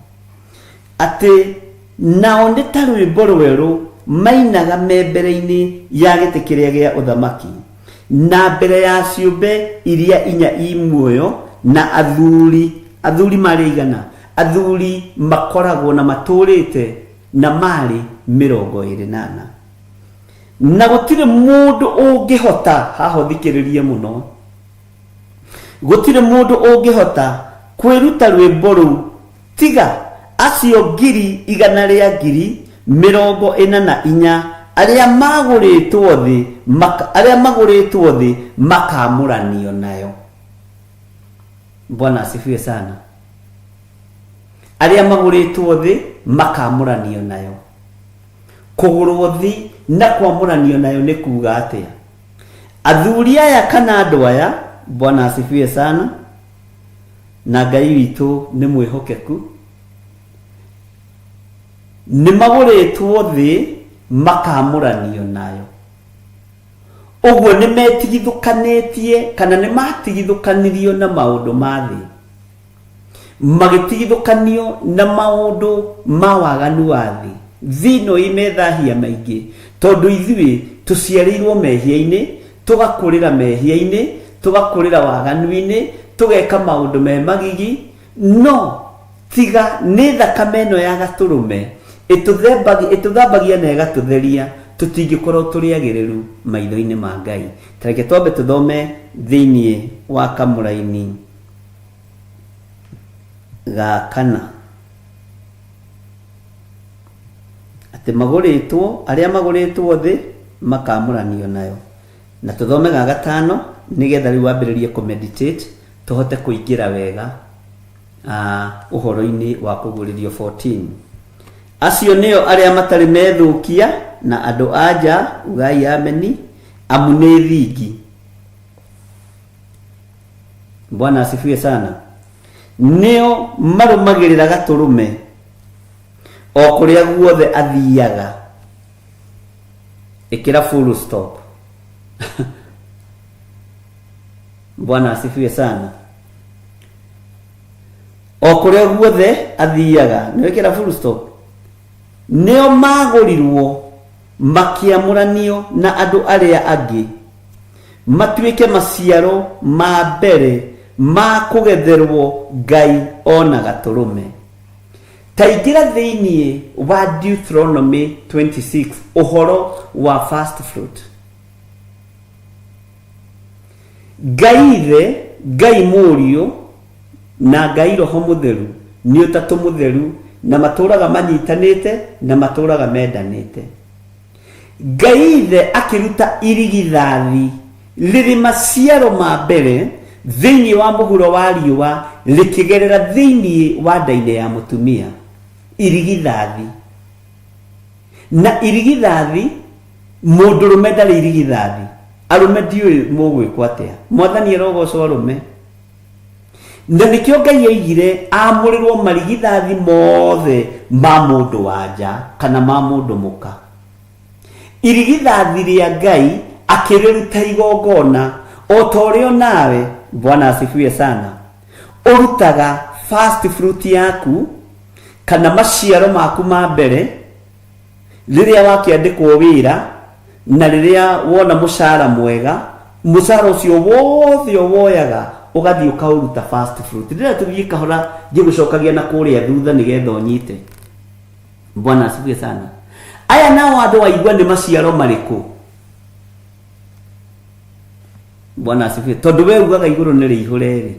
ati nao nĩ ta rwĩmbo rwerũ mainaga membere-ini ya gĩtĩ kĩrĩa gĩa ũthamaki na mbere ya ciũmbe iria 4 imuoyo na athuri marĩ igana. Athuri makoragwo na matũrĩte na marĩ 28 na gũtirĩ mũndũ ũngĩhota haho thikĩrĩrie muno gutire mundu ungihota kwiruta rwimbo ru tiga acio ngiri igana ria ngiri 44 aria maguritwo thi makamuranio nayo. Bwana asifiwe sana. Aria maguritwo thi makamuranio nayo. Kugurwo thi na kwamuranio nayo ni kuga atia? Athuri aya kana andu aya, Bwana asifiwe sana, na Ngai witu ni mwihokeku, ni maguritwo thi makamuranio nayo. Uguo ni metigithukanetie kana ni matigithukanirio na maundu ma thi, magitigithukanio na maundu ma waganu wa thi. Thino imethahia maingi tondu ithui tuciarirwo mehia-ini, tugakurira mehia-ini, tugakurira waganu-ini, tugeka maundu me magigi. No tiga ni thakame ino ya gaturume ituthambagia na igatutheria, tutingikorwo turi agiriru maitho-ini ma Ngai. Tareke twambe tuthome thiini wa kamuraini ga 4 ati maguritwo aria maguritwo thi makamuranio nayo, na tuthome ga 5 nigetha riu wambiririe ku meditate tuhote kuingira wega uhoro-ini wa kuguririo 14. Acio nio aria matari methukia na andu anja ugai ameni amu ni thingi. Bwana asifiwe sana. Nio marumagirira gaturume o kuria guothe athiaga. Ikira full stop. Bwana asifiwe sana. O kuria guothe athiaga, nio ikira full stop. Nio magurirwo makiamuranio na andu aria angi matuike maciaro ma mbere ma kugetherwo Ngai ona gaturume. Taingira thiini wa Deuteronomy 26 uhoro wa first fruit. Ngai murio na Ngai roho mutheru ni utatu mutheru na maturaga manyitanite na maturaga mendanite. Ngai akiruta irigithathi riri maciaro ma mbere thiini wa muhuro wa riua likigerera thiini wa ndaine ya mutumia. Irigithathi na irigithathi mundurume ndari irigithathi, arume ndiui mugwikwa atia, mwathani arogocwo arume. Na nikio Ngai aigire amurirwo marigithathi mothe ma mundu wanja kana ma mundu muka. Irigithathi ria Ngai akiriruta igongona o torio nawe. Bwana asifiwe sana. Urutaga first fruit yaku kana maciaro maku ma mbere riria wakiandikwo wira na riria wona mushara mwega, mushara ucio wothe woyaga ugathii ukauruta first fruit. Riria tuthii kahora ngigucokagia na kuria thutha nigetha unyite. Bwana asifiwe sana. Aya nao andu waigua ni maciaro mariku. Bwana asifiwe. Tondu we ugaga iguru ni rihureri,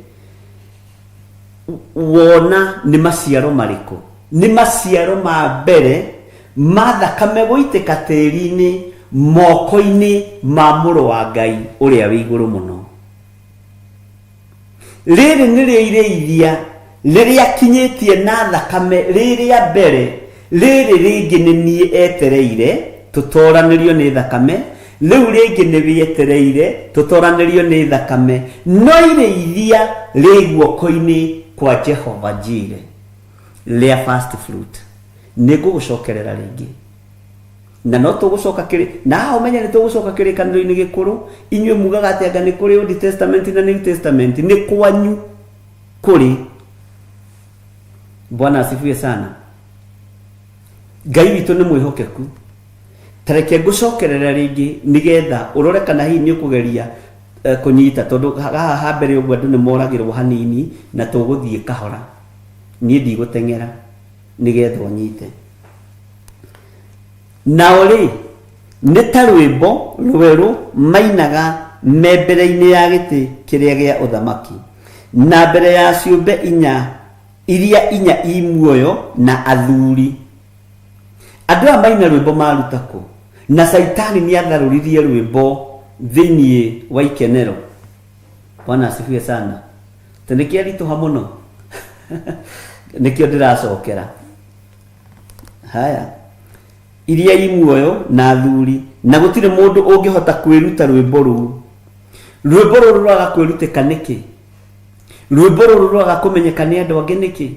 wona ni maciaro mariku? Ni maciaro ma mbere ma thakame guitika tiri-ini moko-ini ma muru wa Ngai uria wi iguru muno. Riri ni riria riria kinyitie na thakame riria mbere, riri ringi ni nie etereire tutoranirio ni thakame, riu ringi ni bietereire tutoranirio ni thakame, no iria riguoko-ini kwa Jehova Jire ria first fruit nigugucokerera ringi. Na no tugucoka kiri na umenya ni tugucoka kiri kaniro-ini gikuru. Inywe mugaga ati ni kuri Old Testament na New Testament, ni kwanyu kuri. Bwana asifiwe sana. Ngai witu ni mwihokeku. Tareke gucokerera ringi nigetha urore kana hi ni ukugeria kunyita, tondu ha mbere uguo andu ni moragirwo hanini na tuguthie kahora. Nie ndigutengera nigetha unyite. Naori ni ta rwimbo rweru mainaga membere-ini ya giti kiria gia uthamaki. na mbere ya ciũmbe inya iria inya imuoyo na athuri. Andũ aya maina rwĩmbo maruta kũ? Na Saitani nĩ atharũririe rwĩmbo thĩinĩ wa ikenero. Bwana asifiwe sana. Tũnĩkĩa ritũha mũno. Nĩkĩo ndĩracokera. Haya. Iria imuoyo na athuri, na gũtirĩ mũndũ ũngĩhota kwĩruta rwĩmbo rũu. Rwĩmbo rũrũ rwaga kwĩrutĩka nĩkĩ? Rwĩmbo rũrũ rwaga kũmenyeka nĩ andũ angĩ nĩkĩ?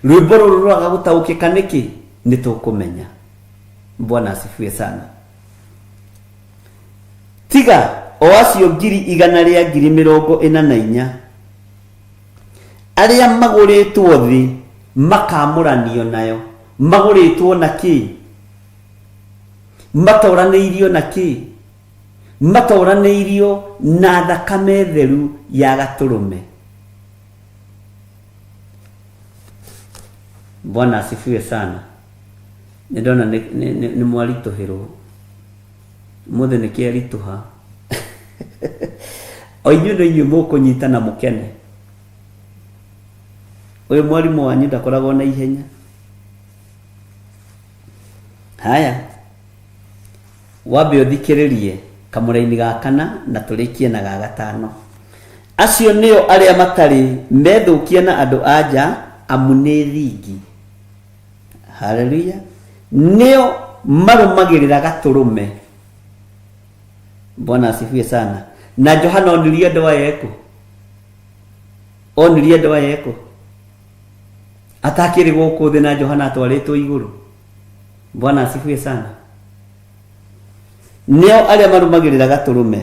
Rwĩmbo rũrũ rwaga gũtaũkĩka nĩkĩ? Nĩtũkũmenya. Bwana asifiwe sana. Tiga o acio 144,000 arĩa magũrĩtwo thĩ makamũranio nayo. Magũrĩtwo na kĩ? Matoranĩirio na kĩ? Matoranĩirio na thakame theru ya gatũrũme. Bwana asifiwe sana. Nĩndona nĩ mwarituhĩrwo. Mũthĩ nĩ kĩarituha. O inyuĩ mũkũnyita na mũkene. Ũyũ mwarimũ wanyu ndakoragwo na ihenya. Haya. Wambe ũthikĩrĩrie kamũra-inĩ ga 4 na tũrĩkie na ga 5. Acio nĩo arĩa matarĩ methũkia na andũ anja amu nĩ thingi. Haleluya. Nĩo marũmagĩrĩra gatũrũme. Bwana asifiwe sana. Na Johana onirie andũ aya eko. Onirie andũ aya eko. Atakĩrĩ gũkũ thĩ na Johana atwarĩtwo igũrũ. Bwana asifiwe sana. Nĩo arĩa marũmagĩrĩra gatũrũme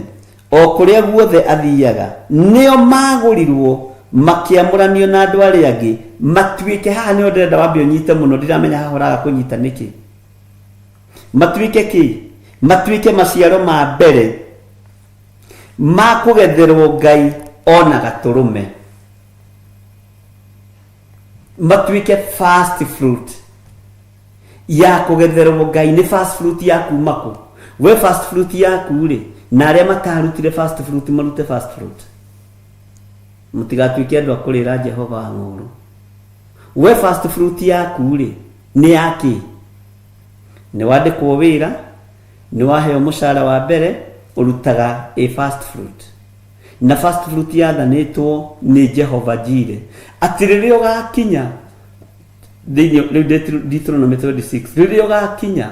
o kũrĩa guothe athiaga. Nĩo magũrirwo makĩamũranio na andũ arĩa angĩ matuĩke. Haha nĩo ndĩrenda wambe ũnyite mũno, ndiramenya haha ũraga kũnyita nĩkĩ. Matuĩke kĩ? Matuĩke maciaro ma mbere ma kũgetherwo Ngai ona gatũrũme. Matuĩke first fruit ya kũgetherwo Ngai. Nĩ first fruit ya kuma kũ? We first fruit yaku rĩ, na arĩa matarutire first fruit marute first fruit. Mũtigatuĩke andũ a kũrĩra Jehova ng'ũrũ. We first fruit yaku rĩ, nĩ yaki? Nĩ wandĩkwo wĩra, nĩ waheo mũcara wa mbere, ũrutaga a first fruit. Na first fruit yathanĩtwo nĩ Jehova Jireh. Atĩ rĩrĩa ũgakinya Deuteronomy 26, rĩrĩa ũgakinya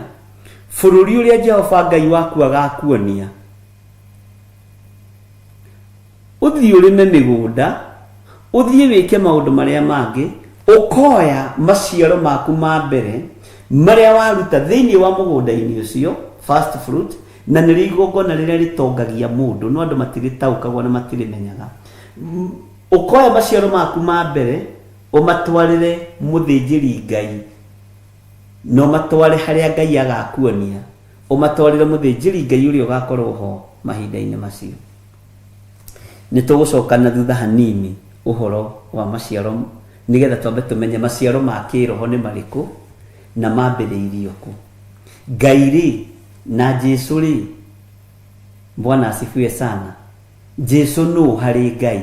bũrũri ũrĩa Jehova Ngai waku agakuonia, ũthiĩ ũrĩme mĩgũnda, ũthiĩ wĩke maũndũ marĩa mangĩ, ũkoya maciaro maku ma mbere marĩa waruta thĩinĩ wa mũgũnda-inĩ ũcio, first fruit, na nĩrĩo igongona rĩrĩa rĩtongagia mũndũ, no andũ matirĩtaũkagwo na matirĩmenyaga. Ũkoya maciaro maku ma mbere ũmatwarĩre mũthĩnjĩri Ngai, no matware harĩa Ngai agakuonia, ũmatwarĩre mũthĩnjĩri Ngai ũrĩa ũgakorwo ho mahinda-inĩ macio. Nĩtũgũcoka na thutha hanini ũhoro wa maciaro, nĩgetha twambe tũmenye maciaro ma kĩroho nĩ marĩkũ na mambĩrĩirio kũ. Ngai rĩ na Jesũ rĩ. Bwana asifiwe sana. Jesũ nũ harĩ Ngai?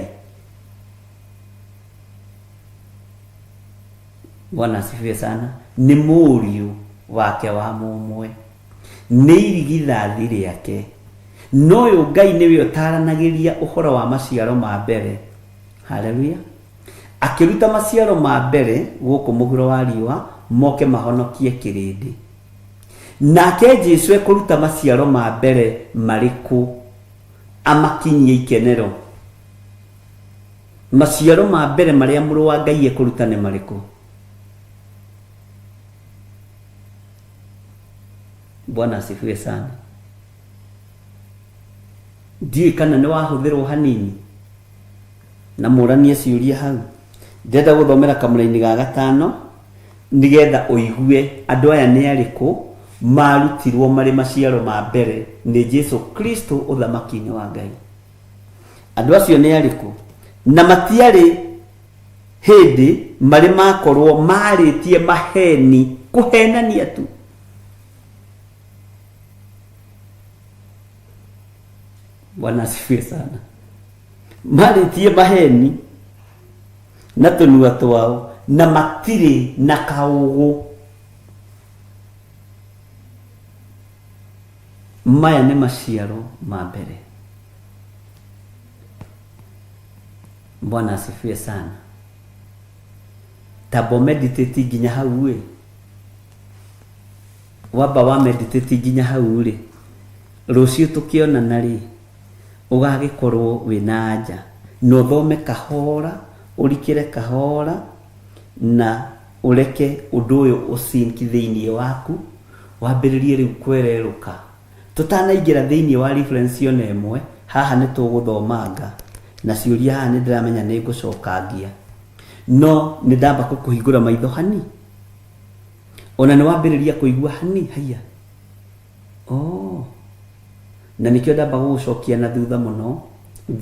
Bwana asifiwe sana. Nĩ mũriũ wake wa mũmwe, nĩ irigithathi rĩake. No ũyũ Ngai nĩwe ũtaranagĩria ũhoro wa maciaro ma mbere. Haleluya. Akĩruta maciaro ma mbere gũkũ mũhuro wa riũa moke mahonokie kĩrĩndĩ. Nake Jesũ ekũruta maciaro ma mbere marĩkũ amakinyie ikenero? Maciaro ma mbere marĩa mũrũ wa Ngai ekũruta nĩ marĩkũ? Bwana asifiwe sana. Ndiũĩ kana nĩ wahũthĩrwo hanini na mũranie ciũria hau. Ndĩrenda gũthomera kamũra-inĩ ga 5 nĩgetha ũigue andũ aya nĩ arĩkũ marutirwo marĩ maciaro ma mbere nĩ Jesũ Kristo ũthamaki-inĩ wa Ngai. Andũ acio nĩ arĩkũ? Na matiarĩ hĩndĩ marĩ makorwo marĩtie maheni, kũhenania tu. Bwana asifiwe sana. maritie maheni na tunua twao na matiri na kaugu. Maya nĩ maciaro ma mbere. Bwana asifiwe sana. Tabo meditate nginya hau wamba wa meditate nginya hau rucio tukionana ugagikorwo wina anja no thome kahora urikire kahora na ureke undu uyu usinki thiini waku wambiririe riu kwereruka tutanaingira thiini wa reference yo nemwe haha ni tuguthomanga na ciuria haha ni ndiramenya ni ngucokangia no ni ndamba kukuhingura maitho hani ona ni wambiriria kuigua hani haya na nikio ndamba gucokia na thutha muno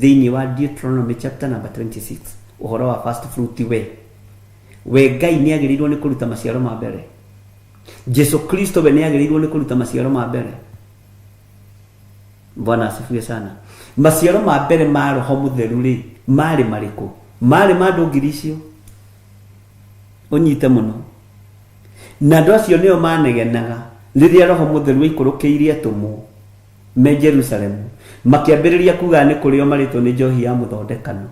thiini wa Deuteronomy chapter number 26 uhoro wa first fruit we Ngai ni agirirwo ni kuruta maciaro ma mbere. Jesu Kristo we ni agirirwo ni kuruta maciaro ma mbere. Bwana asifiwe sana. Maciaro ma mbere ma Roho Mutheru mari mariku mari mandu ngiricio unyite muno na ndo acio nio manegenaga riria Roho Mutheru ikurukiirie atumu me Jerusalem makiambiriria kuga ni kurio maritwo ni njohi ya muthondekano.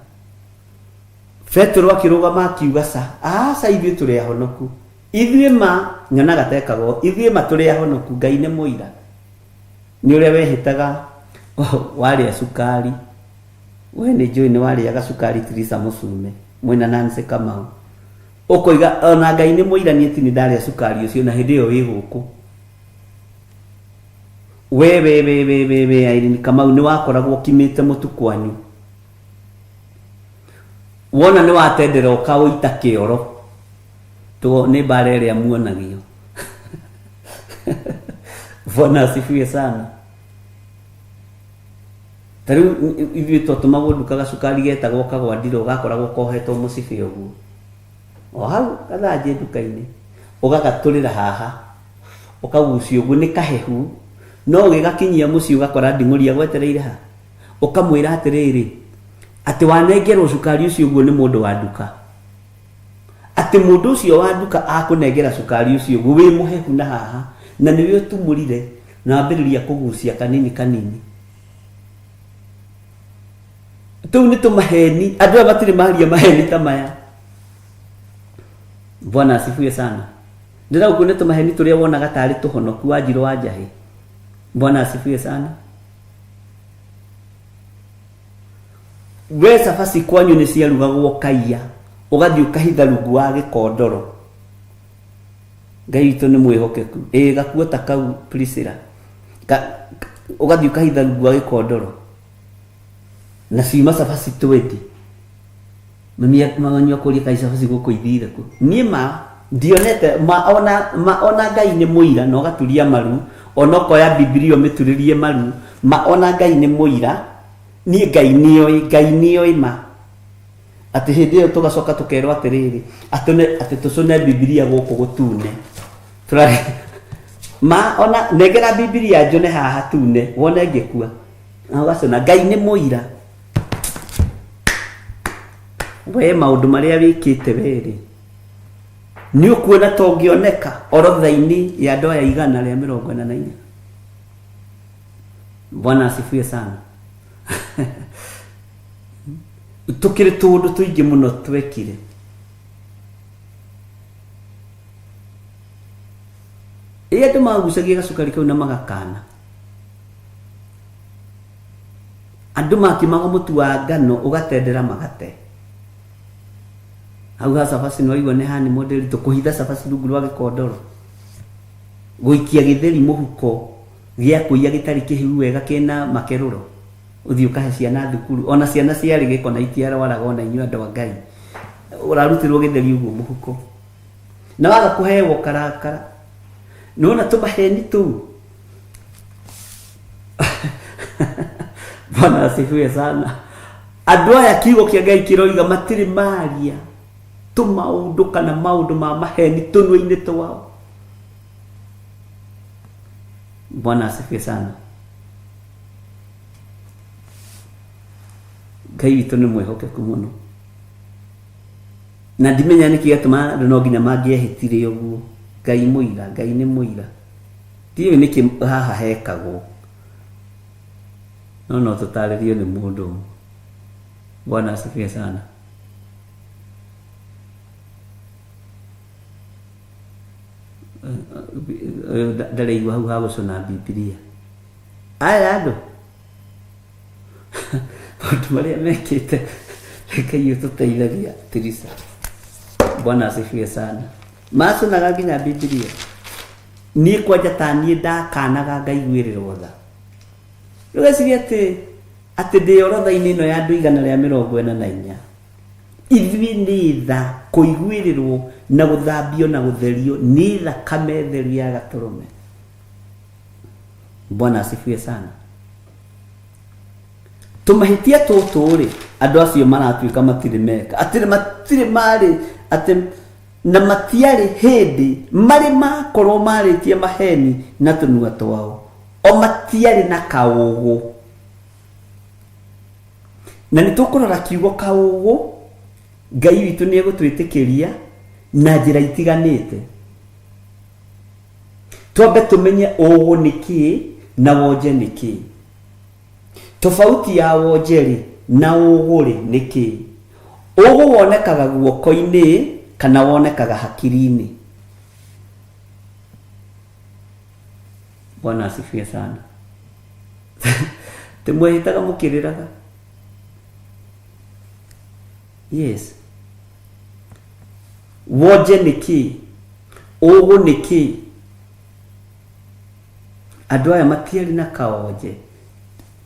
Petro akirugama akiuga sa ithuĩ tũrĩ ahonoku ithuĩ ma nyonaga tekago ithuĩ ma tũrĩ ahonoku Ngai nĩ mũira nĩ ũrĩa wehĩtaga warĩa cukari we nĩ njũĩ nĩ warĩaga cukari Teresa Musume mwĩna Nancy Kamau ũkoiga ona Ngai nĩ mũira niĩ ti nĩ ndarĩa cukari ũcio na hĩndĩ ĩyo wĩ gũkũ we Irene Kamau nĩ wakoragwo kimĩte mũtu kwanyu wona ni watendera ukawita kioro to ni barere ya muonagio. Bwana asifiwe sana. Tariu ithuĩ twatũmagwo ndukaga cukari getagwo kagwandiro ugakoragwo kohetwo mucibi uguo o hau kathaje nduka-inĩ ugagatũrĩra haha ukagucia uguo ni kahehu no gigakinyia muci ugakora nding'ũria gwetereire ha ukamwĩra atiriri ati wanengerwo cukari ucio uguo ni mundu wa nduka ati mundu ucio wa nduka akunengera cukari ucio uguo wi muhehu na haha na niwe tumurire na ambiriria kugucia kanini kanini tu ni tumaheni andu abatiri maharia maheni ta maya. Bwana asifiwe sana. Ndira uko ni tumaheni turia wonaga tari tuhonoku wa njiro wa njahi. Bwana asifiwe sana. We cabaci kwanyu nĩ ciarugagwo kaiya ugathi ukahitha rungu wa gikondoro. Ngai witũ nĩ mwĩhokeku gakuo ta kau Priscilla ugathi ukahitha rungu wa gikondoro na cima cabaci 20 maganyua kũria kai cabaci gũkũ ithire ku niĩ ma ndionete ma ona Ngai nĩ mũira na ũgaturia maru ona koya Biblia ũmĩturĩrie maru ma ona Ngai nĩ mũira ni Ngai nĩoĩ ma ati hindi yo tugacoka tukerwo atiriri ati tucune Biblia gũkũ gũtune turari ma ona negera Biblia njone haha tune wone ngĩkua agacona Ngai nĩ mũira we maundu maria wikite weri ni ukuona tongioneka orodha-ini ya ndoa ya 144. Bwana asifiwe sana. Tukire tundu tuingi muno twekire andu magucagia gacukari kau na magakana andu makimaga mutu wa ngano ugatendera magate au hasa basi no igwa ne hani modeli to kuhitha cabaci rungu rwa gikondoro guikia githeri muhuko gia kuiya gitari kihiu wega kena makeruro uthio kahe ciana thukuru ona ciana ciari giko na itiara waraga ona inyu andu wa Ngai urarutirwo githeri uguo muhuko na waga kuhewo karakara nona tumaheni tu. Bwana asifiwe sana. Andu aya kiugo kia Ngai kiroiga matiri maria tumaundu kana maundu ma maheni tunwe-ini twao. Bwana asifiwe sana. Ngai witũ nĩ mwĩhokeku mũno, na ndimenya nĩkĩ gĩatũma andũ no nginya mangĩehĩtire ũguo. Ngai mũira, Ngai nĩ mũira, ndiũĩ nĩkĩ haha hekagwo, no tũtarĩrio nĩ mũndũ. Bwana asifiwe sana. Ndarĩigua hau ha gũcona Bibilia. Aya andũ maũndũ marĩa mekĩte, reke tũteithagia Tirisa. Bwana asifiwe sana. Maconaga nginya Bibilia. Niĩ kwanja ta niĩ ndakanaga ngaiguĩrĩrwo tha. Rũgeciria atĩ ndĩ orodha-inĩ ĩno ya andũ 144. Ithuĩ nĩ tha kũiguĩrĩrwo na gũthambio na gũtherio nĩ thakame theru ya Gatũrũme. Bwana asifiwe sana. Tumahĩtia tũtũ-rĩ, andũ acio maratuĩka matirĩ meka, atĩ matirĩ marĩ, atĩ na matiarĩ hĩndĩ marĩ makorwo marĩtie maheni na tũnua twao, o matiarĩ na kaũgũ. Na nĩ tũkũrora kiugo kaũgũ, Ngai witũ nĩ egũtwĩtĩkĩria na njĩra itiganĩte. Twambe tũmenye ũgũ nĩ kĩĩ na wonje nĩ kĩĩ. Tofauti ya wonje-rĩ na ũgũ-rĩ nĩ kĩĩ? Ũgũ wonekaga guoko-inĩ kana wonekaga hakiri-inĩ. Bwana asifiwe sana. Tumwĩhĩtaga mũkĩrĩraga. Yes. Wonje nĩ kĩĩ? Ũgũ nĩ kĩĩ? Andũ aya matiarĩ na kaonje.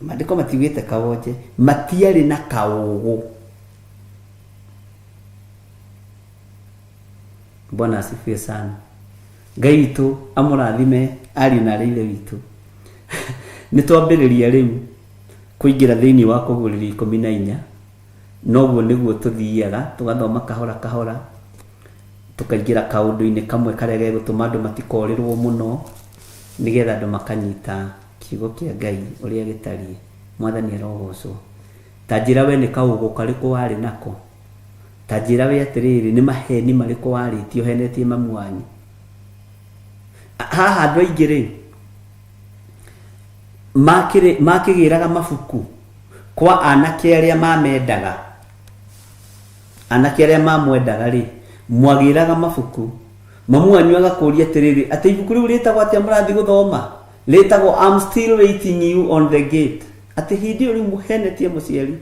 Maandĩko matiugĩte kaonje, matiarĩ na kaũgũ. Bwana asifiwe sana. Ngai witũ amũrathime ariũ na aarĩ witũ. Nĩ twambĩrĩria rĩu kũingĩra thĩinĩ wa Kũgũrĩrio 14. Noguo nĩguo tũthiaga tũgathoma kahora kahora, tukaingĩra kaũndũ-inĩ kamwe karĩa gegũtũma andũ matikorĩrwo mũno, nĩgetha andũ makanyita kiugo kĩa Ngai ũrĩa gĩtariĩ. Mwathani arogocwo. Ta njĩra we nĩ kaũgũ karĩkũ warĩ nako? Ta njĩra we atĩrĩrĩ nĩ maheni marĩkũ warĩtie ũhenetie mamu wanyu? Haha andũ aingĩ-rĩ makĩgĩraga mabuku kwa anake arĩa mamendaga. Anake arĩa mamwendaga-rĩ, mwagĩraga mabuku. Mamu wanyu agakũria atĩrĩrĩ, atĩ ibuku rĩu rĩtagwo atĩa mũrathiĩ gũthoma? Rĩtagwo I'm still waiting you on the gate. Atĩ hĩndĩ ĩyo rĩu mũhenetie mũciari.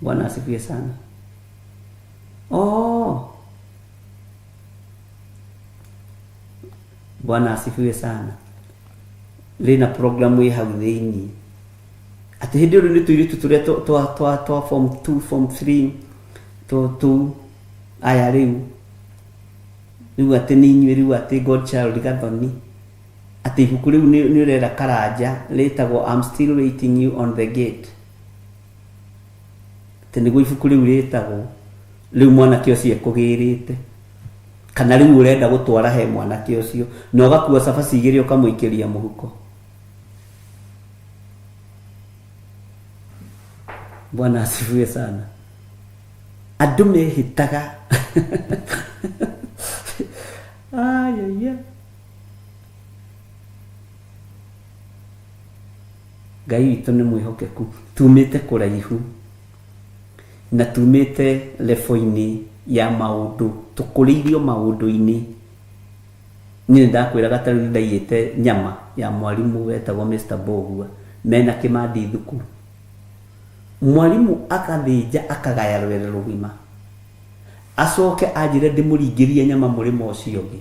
Bwana asifiwe sana. Bwana asifiwe sana. Rĩna programu ĩ hau thĩinĩ. Atĩ hĩndĩ ĩyo nĩ tũirĩtu tũrĩa twa form 2, form 3, tu aya rĩu atĩ nĩ inyuĩ rĩu atĩ Godchild Gathoni, atĩ ibuku rĩu nĩ ũrera Karanja rĩtagwo I'm still waiting you on the gate. Atĩ nĩguo ibuku rĩu rĩtagwo, rĩu mwanake ũcio ekũgĩrĩte, kana rĩu ũrenda gũtwara he mwanake ũcio na ũgakua cabaci igĩrĩ ũkamũikĩria mũhuko. Bwana asifiwe sana. Andũ mehĩtaga. Ngai witũ nĩ mwĩhokeku. Tumĩte kũraihu na tumĩte level-inĩ ya maũndũ, tũkũrĩirio maũndũ-inĩ. Niĩ ndakwĩraga ta rĩu ndaiyĩte nyama ya mwarimũ wetagwo Mr. Bogua mena Kĩmathi thukuru. Mwarimũ akathĩnja akagaya rwere rũgima, acoke anjĩre ndĩmũringĩrie nyama mũrĩmo ũcio ũngĩ.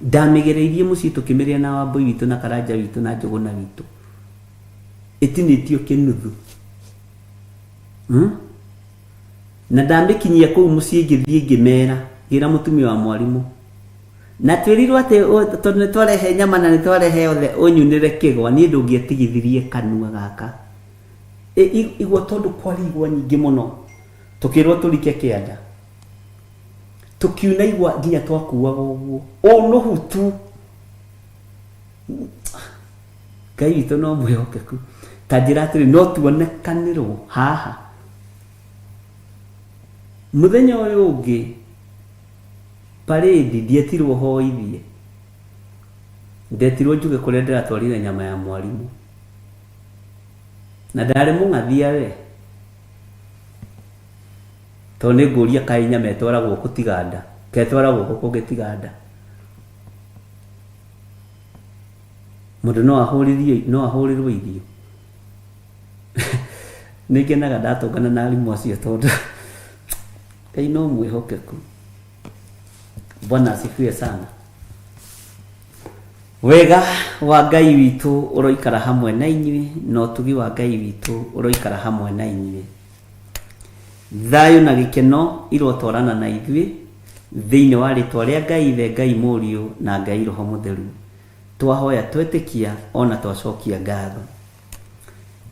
Ndamĩgereirie mũciĩ tũkĩmĩrĩa na Wambũi witũ na Karanja witũ na Njũgũna witũ, ĩtinĩtio kĩnuthu. Na ndamĩkinyia kũu mũciĩ ngĩthiĩ ngĩmera, ngĩra mũtumia wa mwarimũ, na twĩrirwo atĩ tondũ nĩ twarehe nyama na nĩ twarehe othe ũnyunĩre kĩgwa, niĩ ndũngĩatigithirie kanua gaka. Igua tondũ kwarĩ igwa nyingĩ mũno, tũkĩrwo tũrike kĩanda, tũkiuna igwa nginya twakuaga ũguo nũhu tu. Ngai witũ no mwĩhokeku. tajira atiri no tuonekanirwo haha muthenya uyu ungi parade ndietirwo hoithie ndetirwo njuge kuria ndiratwarire nyama ya mwalimu na ndari mungathia we to nĩ ngũria kai nyama etwaragwo kutiganda ketwaragwo kugitiganda mundu no ahũrirwo irio nĩngenaga ndatũngana na arimũ acio tondũ Ngai no mwĩhokeku. Bwana asifiwe sana. Wega wa Ngai witũ ũroikara hamwe na inyuĩ, no tugi wa Ngai witũ ũroikara hamwe na inyuĩ. Thayo na gĩkeno irotwarana na ithuĩ thĩinĩ wa rĩtwa rĩa Ngai Ithe, Ngai Mũriũ na Ngai Roho Mũtheru. Twahoya twetĩkia ona twacokia ngatho.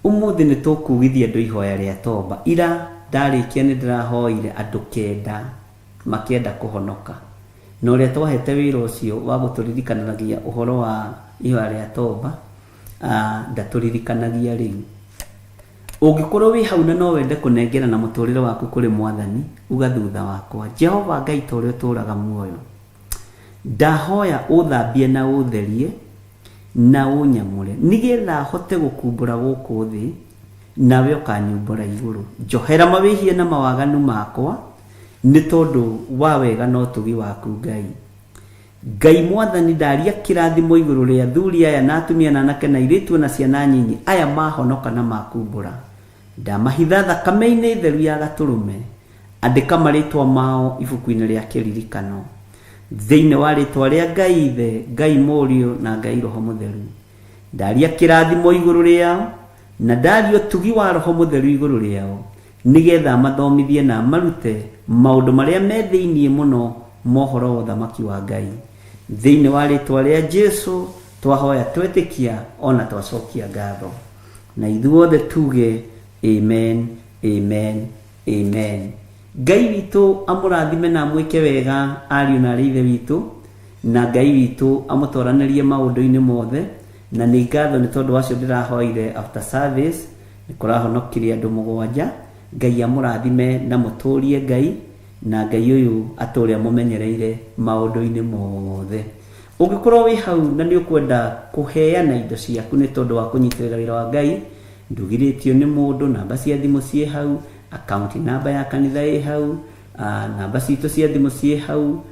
Ũmũthĩ nĩ tũkugithia andũ ihoya rĩa toba. Ira ndarĩkia nĩ ndĩrahoire andũ 9 makĩenda kũhonoka. Na ũrĩa twahete wĩra ũcio wa gũtũririkanagia ũhoro wa ihoya rĩa toba, ndatũririkanagia rĩu. Ũngĩkorwo wĩ hau na no wende kũnengera na mũtũrĩre waku kũrĩ Mwathani, uga thutha wakwa: Jehova Ngai ta ũrĩa ũtũũraga muoyo, ndahoya ũthambie na ũtherie na ũnyamũre, nĩgetha hote gũkumbũra gũkũ thĩ, nawe ũkanyumbũra igũrũ. Njohera mawĩhia na mawaganu makwa, nĩ tondũ wa wega na ũtugi waku Ngai. Ngai Mwathani, ndaria kĩrathimo igũrũ rĩa athuri aya na atumia na anake na airĩtu na ciana nyinyi aya mahonoka na makumbũra. Ndamahitha thakame-inĩ theru ya Gatũrũme, andĩka marĩtwa mao ibuku-inĩ rĩa kĩririkano, thĩinĩ wa rĩtwa rĩa Ngai Ithe, Ngai Mũriũ na Ngai Roho Mũtheru. Ndaria kĩrathimo igũrũ rĩao, na ndaria ũtugi wa Roho Mũtheru igũrũ rĩao, nĩgetha mathomithie na marute maũndũ marĩa me thĩinĩ mũno mohoro wa ũthamaki wa Ngai. Thĩinĩ wa rĩtwa rĩa Jesũ twahoya twetĩkia ona twacokia ngatho. Na ithuothe tuge amen, amen, amen. Ngai witũ amũrathime na amwĩke wega ariũ na arĩ ithe witũ, na Ngai witũ amũtwaranĩrie maũndũ-inĩ mothe. Na nĩ ngatho nĩ tondũ wacio ndĩrahoire after service nĩ kũrahonokirie andũ 7. Ngai amũrathime na mũtũrie Ngai, na Ngai ũyũ atũre amũmenyereire maũndũ-inĩ mothe. Ũngĩkorwo wĩ hau na nĩ ũkwenda kũheana indo ciaku nĩ tondũ wa kũnyitĩrĩra wĩra wa Ngai, ndugirĩtio nĩ mũndũ, namba cia thimũ ciĩ hau, account namba ya kanitha ĩ hau, namba citũ cia thimũ ciĩ hau,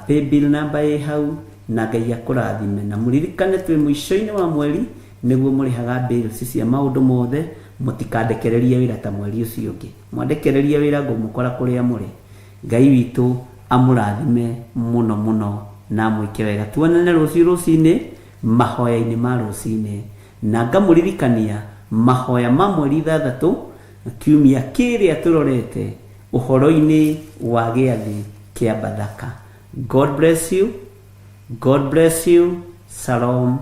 paybill namba ĩ hau, na Ngai akũrathime. Na mũririkane twĩ mũico-inĩ wa mweri nĩguo mũrĩhaga bills cia maũndũ mothe. Mũtikandekererie wĩra ta mweri ũcio ũngĩ, mwandekererie wĩra ngũmũkora kũrĩa mũrĩ. Ngai witũ amũrathime mũno mũno na mwĩke wega. Tuonane rũciinĩ mahoya-inĩ ma rũciinĩ, na ngamũririkania mahoya ma mweri 6 kiumia kĩrĩa tũrorete ũhoro-inĩ wa gĩathĩ kĩa Bathaka. God bless you. God bless you. Shalom,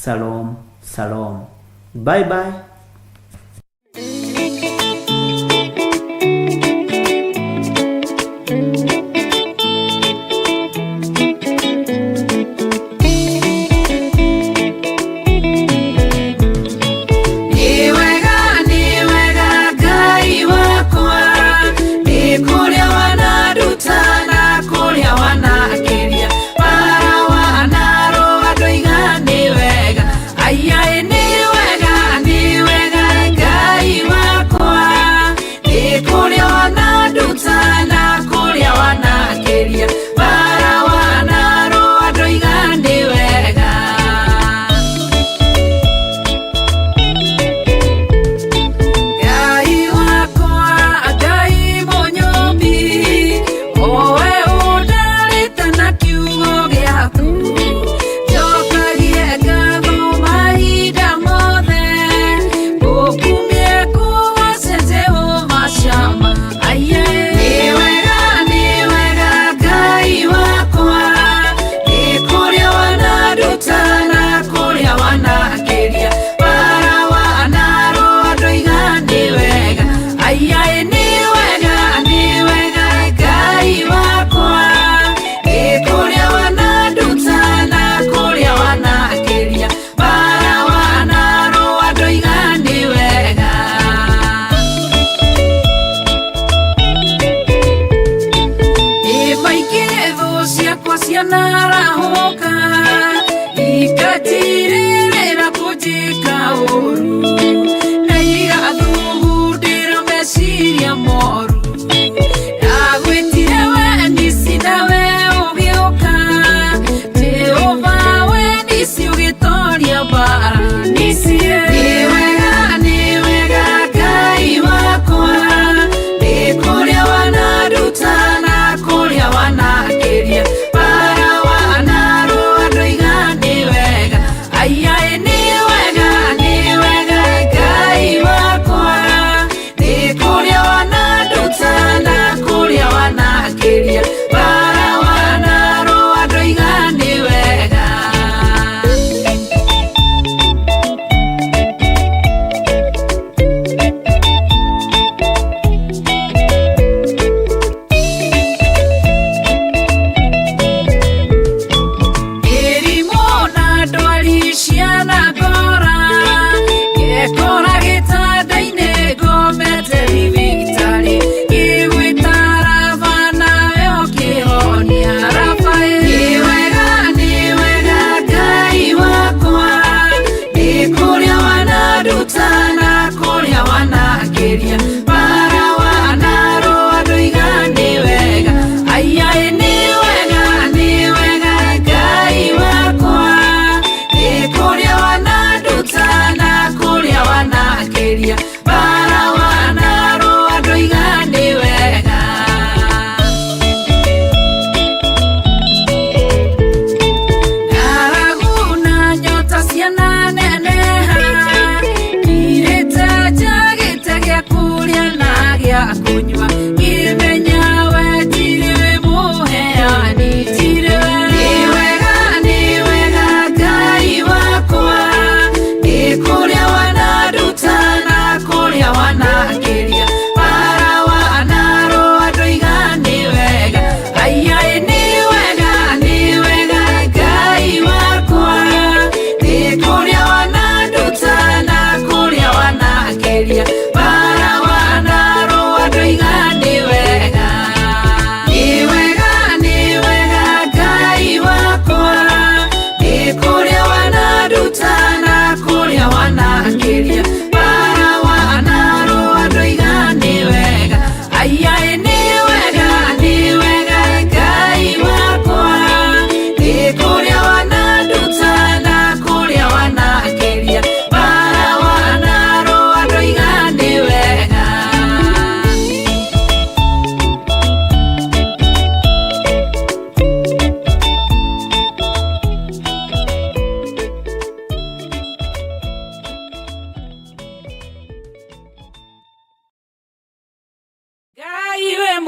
shalom, shalom. Bye bye. Ni wega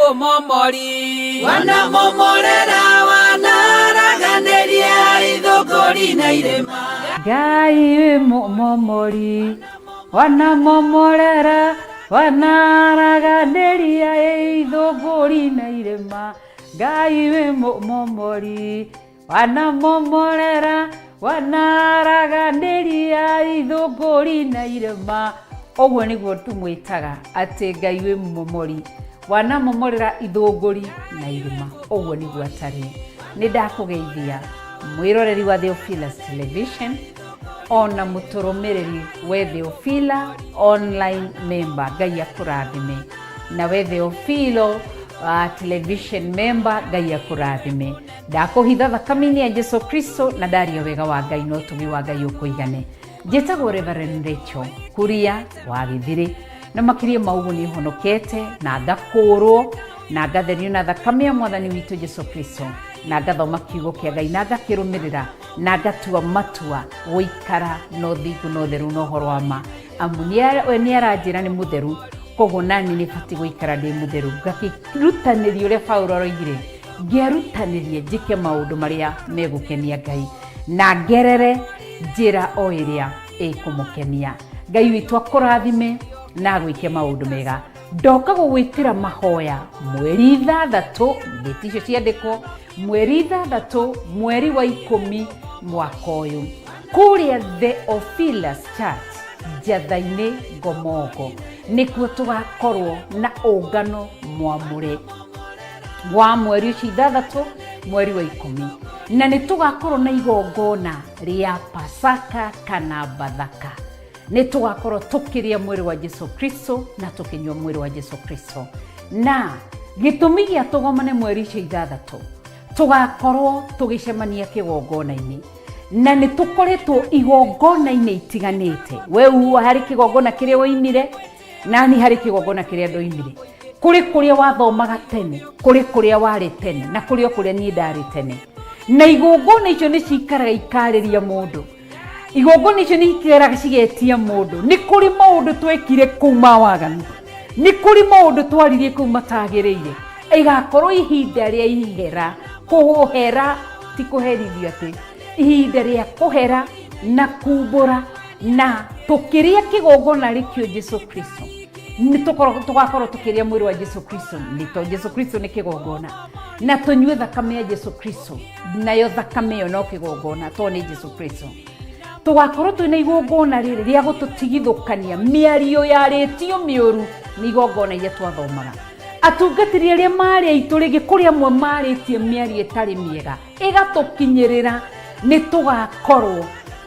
mũmomori wanamomorera wanaraganĩria ithũngũri na irĩma. Ngai wĩ mũmomori wanamomorera wanaraganĩria ithũngũri na irĩma. Ngai wĩ mũmomori wanamomorera wanaraganĩria ithũngũri na irĩma. Ũguo nĩguo tũmwĩtaga atĩ Ngai wĩ mũmomori wanamomorera ithũngũri na irĩma. Ũguo nĩguo atariĩ. Nĩ ndakũgeithia mwĩroreri wa Theophilus Television ona mũtũrũmĩrĩri we Theophila online member. Ngai akũrathime. Na we Theophilo television member. Ngai akũrathime. Ndakũhitha thakame-inĩ ya Jesu Kristo na ndaria wega wa Ngai no ũtũmi wa Ngai ũkũigane. Njĩtagwo Reverend Rachel Kuria wa Gĩthiri, na makĩria mauguo nĩ honokete na ngakũrwo na ngatherio na thakame ya Mwathani witũ Jesu Kristo, na ngathoma kiugo kĩa Ngai na ngakĩrũmĩrĩra na ngatua matua gũikara no thingu no theru no ũhoro wa ma. Amu nĩ aranjĩra nĩ mũtheru, koguo nani nĩ batiĩ gũikara ndĩ mũtheru. Ngakĩrutanĩria ũrĩa Paulo oigire, ngĩarutanĩria njĩke maũndũ marĩa megũkenia Ngai na ngerere njĩra o ĩrĩa ĩkũmũkenia. Ngai witũ akũrathime na gwĩke maũndũ mega. Ndoka gũgwĩtĩra mahoya mweri 6 ndĩti icio ciandĩkwo mweri 6 mweri wa 10 mwaka ũyũ kũrĩa Theophilus Church Njatha-inĩ Ngomongo nĩkuo tũgakorwo na ũngano mwamũre wa mweri ũcio 6 mweri wa 10, na nĩ tũgakorwo na igongona rĩa Pasaka kana Bathaka. Nĩ tũgakorwo tũkĩrĩa mwĩrĩ wa Jesu Kristo na tũkĩnyua mwĩrĩ wa Jesu Kristo. Na gĩtũmi gĩa tũgomane mweri ũcio 6 tũgakorwo tũgĩcemania kĩgongona-inĩ, na nĩ tũkoretwo igongona-inĩ itiganĩte. We harĩ kĩgongona kĩrĩa woimire, nani harĩ kĩgongona kĩrĩa ndoimire. Kũrĩa wathomaga tene, kũrĩa warĩ tene, na kũrĩa niĩ ndarĩ tene. Na igongona icio nĩ cikaraga ikarĩria mũndũ. Igongona icio nĩ ikaraga cigetia mũndũ. Nĩ kũrĩ maũndũ twekire kuma waganu, nĩ kũrĩ maũndũ twaririe kũu matagĩrĩire. Igakorwo ihinda rĩa ihera, kũhera ti kũherithio atĩ, ihinda rĩa kũhera na kumbũra na tũkĩrĩa kĩgongona rĩkĩo Jesu Kristo. Tũgakorwo tũkĩrĩa mwĩrĩ wa Jesu Kristo, nĩ tondũ Jesu Kristo nĩ kĩgongona, na tũnyue thakame ya Jesu Kristo, nayo thakame ĩyo no kĩgongona tondũ nĩ Jesu Kristo. Tũgakorwo twĩna igongona rĩrĩ rĩa gũtũtigithũkania mĩario yarĩtio mĩũru nĩ igongona iria twathomaga. Atungatĩri arĩa marĩ aitũ rĩngĩ kũrĩ amwe marĩtie mĩario ĩtarĩ mĩega ĩgatũkinyĩrĩra, nĩ tũgakorwo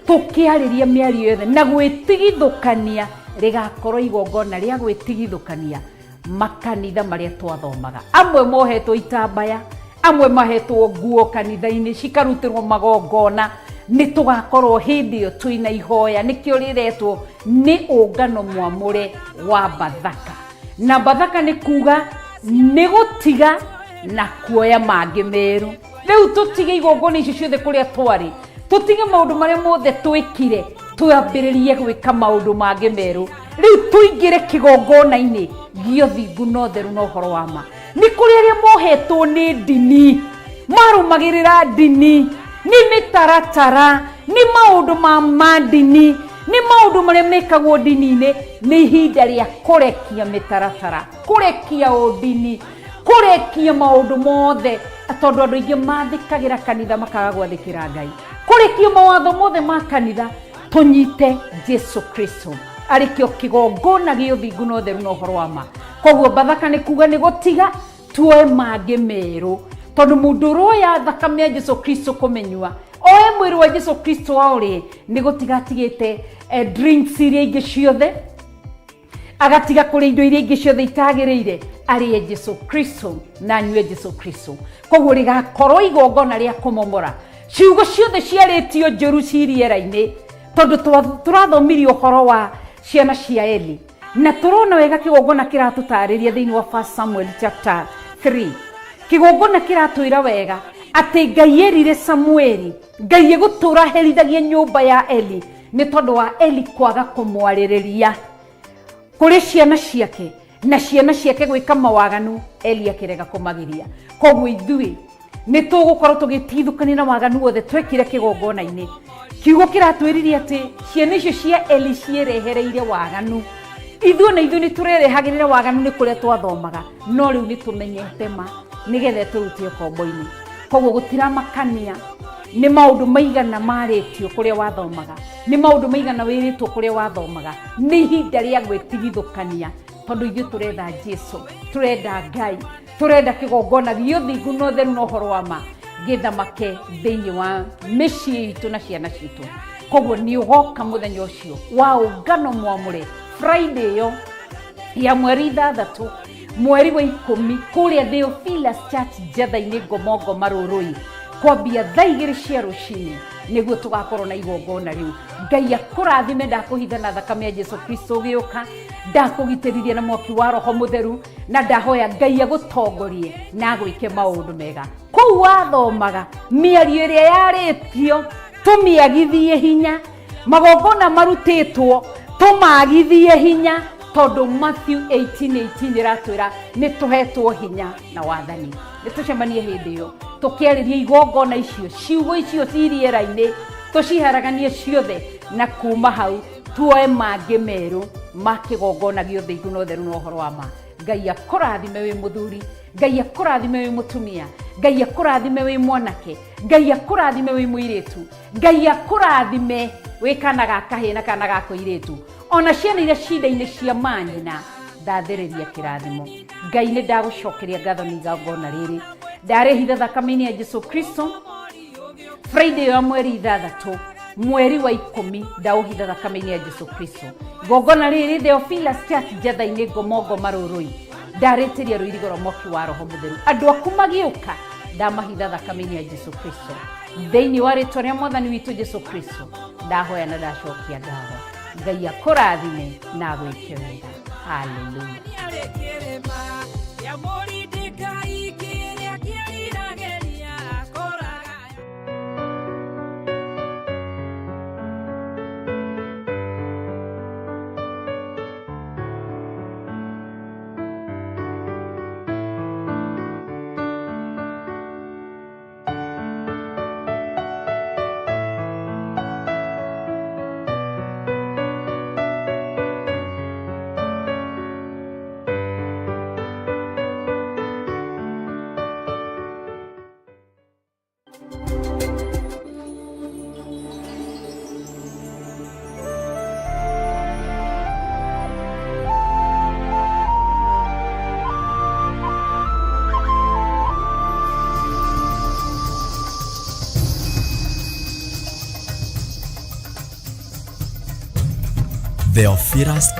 tũkĩarĩria mĩario yothe na gwĩtigithũkania. Rĩgakorwo igongona rĩa gwĩtigithũkania makanitha marĩa twathomaga. Amwe mohetwo itambaya, amwe mahetwo nguo kanitha-inĩ cikarutĩrwo magongona. Nĩ tũgakorwo hĩndĩ ĩyo twĩna ihoya, nĩkĩo rĩretwo nĩ ũngano mwamũre wa Bathaka. Na Bathaka nĩ kuga nĩ gũtiga na kuoya mangĩ merũ. Rĩu tũtige igongona icio ciothe kũrĩa twarĩ, tũtige maũndũ marĩa mothe twĩkire, twambĩrĩrie gwĩka maũndũ mangĩ merũ. Rĩu tũingĩre kĩgongona-inĩ gĩa ũthingu na ũtheru na ũhoro wa ma. Nĩ kũrĩ arĩa mohetwo nĩ ndini, marũmagĩrĩra ndini, nĩ mĩtaratara, nĩ maũndũ ma ndini, nĩ maũndũ marĩa mekagwo ndini-inĩ. Nĩ ihinda rĩa kũrekia mĩtaratara, kũrekia ũndini, kũrekia maũndũ mothe, tondũ andũ aingĩ mathikagĩra kanitha makaga gwathĩkĩra Ngai. Kũrekia mawatho mothe ma kanitha, tũnyite Jesu Kristo arĩkĩo kĩgongona gĩa ũthingu na ũtheru na ũhoro wa ma. Koguo Bathaka nĩ kuga nĩ gũtiga tuoe mangĩ merũ, tondũ mũndũ ũroya thakame ya Jesu Kristo kũmenyua, oe mwĩrĩ wa Jesu Kristo waũrĩ, nĩ gũtiga atigĩte drinks iria ingĩ ciothe, agatiga kũrĩa indo iria ingĩ ciothe itagĩrĩire, arĩe Jesu Kristo na anyue Jesu Kristo. Koguo rĩgakorwo igongona rĩa kũmomora ciugo ciothe ciarĩtio njũru cirĩera-inĩ, tondũ tũrathomirio ũhoro wa ciana cia Eli, na tũrona wega kĩgongona kĩratũtarĩria thĩinĩ wa 1 Samuel chapter 3. Kĩgongona kĩratwĩra wega atĩ Ngai erire Samueli, Ngai gũtũra herithagia nyũmba ya Eli nĩ tondũ wa Eli kwaga kũmwarĩrĩria kũrĩ ciana ciake. na ciana ciake gwika mawaganu Eli akirega kumagiria. Koguo ithui ni tugukorwo tugitithukania na waganu wothe twekire kigongona-ini. Kiugo kiratwiririe ati ciana icio cia Eli cierehereire waganu. Ithuĩ na ithuĩ nĩ tũrerehagĩrĩra waganu nĩ kũrĩa twathomaga, no rĩu nĩ tũmenyete ma nĩgetha tũrutio kombo-inĩ. Koguo gũtiramakania nĩ maũndũ maigana marĩtio kũrĩa wathomaga, nĩ maũndũ maigana wĩrĩtwo kũrĩa wathomaga, nĩ ihinda rĩa gwĩtigithũkania tondũ ithuĩ tũrenda Jesũ, tũrenda Ngai, tũrenda kĩgongona gĩa ũthingu na ũtheru na ũhoro wa ma gĩthamake thĩinĩ wa mĩciĩ itũ na ciana citũ. Koguo nĩ ũgoka mũthenya ũcio wa ũngano mwamũre Friday yo ya mweri 3 mweri wa 10 kũrĩa Theophilus Church Njatha-inĩ Ngomongo Marũrũi kwambia thaa 2 cia rũcinĩ nĩguo tũgakorwo na igongona rĩu. Ngai akũrathime, ndakũhitha na thakame ya Jesũ Kristo gĩũka, ndakũgitĩrithia na mwaki wa Roho Mũtheru, na ndahoya Ngai agũtongorie na gwĩke maũndũ mega. Kũu wathomaga mĩario ĩrĩa yarĩtio tũmĩagithie hinya, magongona marutĩtwo tũmagithie hinya, tondũ Matthew 18:18 ĩratwĩra nĩ tũhetwo hinya na wathani. Nĩ tũcemanie hĩndĩ ĩyo tũkĩarĩria igongona icio, ciugo icio cirĩera-inĩ, tũciharaganie ciothe, na kuma hau tuoe mangĩ merũ ma kĩgongona gĩa ũthingu na ũtheru na ũhoro wa ma. Ngai akũrathime wĩ mũthuri, Ngai akũrathime wĩ mũtumia, Ngai akũrathime wĩ mwanake, Ngai akũrathime wĩ mũirĩtu, Ngai akũrathime wĩ kana ga kahĩ na kana ga kũirĩtu, ona ciana iria cinda-inĩ cia manyina. Ndathĩrĩria kĩrathimo. Ngai nĩ ndagũcokeria ngatho nĩ igongona rĩrĩ, ndarĩhitha thakame-inĩ ya Jesũ Kristo Friday ya mweri 3 mweri wa 10 ndaũhitha thakame-inĩ ya Jesũ Kristo. Igongona rĩrĩ Theophilus Church Njatha-inĩ Ngomongo Marũrũi, ndarĩtĩria rũirigo rwa mwaki wa Roho Mũtheru. Andũ aku magĩũka ndamahitha thakame-inĩ ya Jesũ Kristo thĩinĩ wa rĩtwa rĩa Mwathani witũ Jesũ Kristo. Ndahoya na ndacokia ngatho. Ngai akũrathime na gwĩke wega. Hallelujah. Theophilus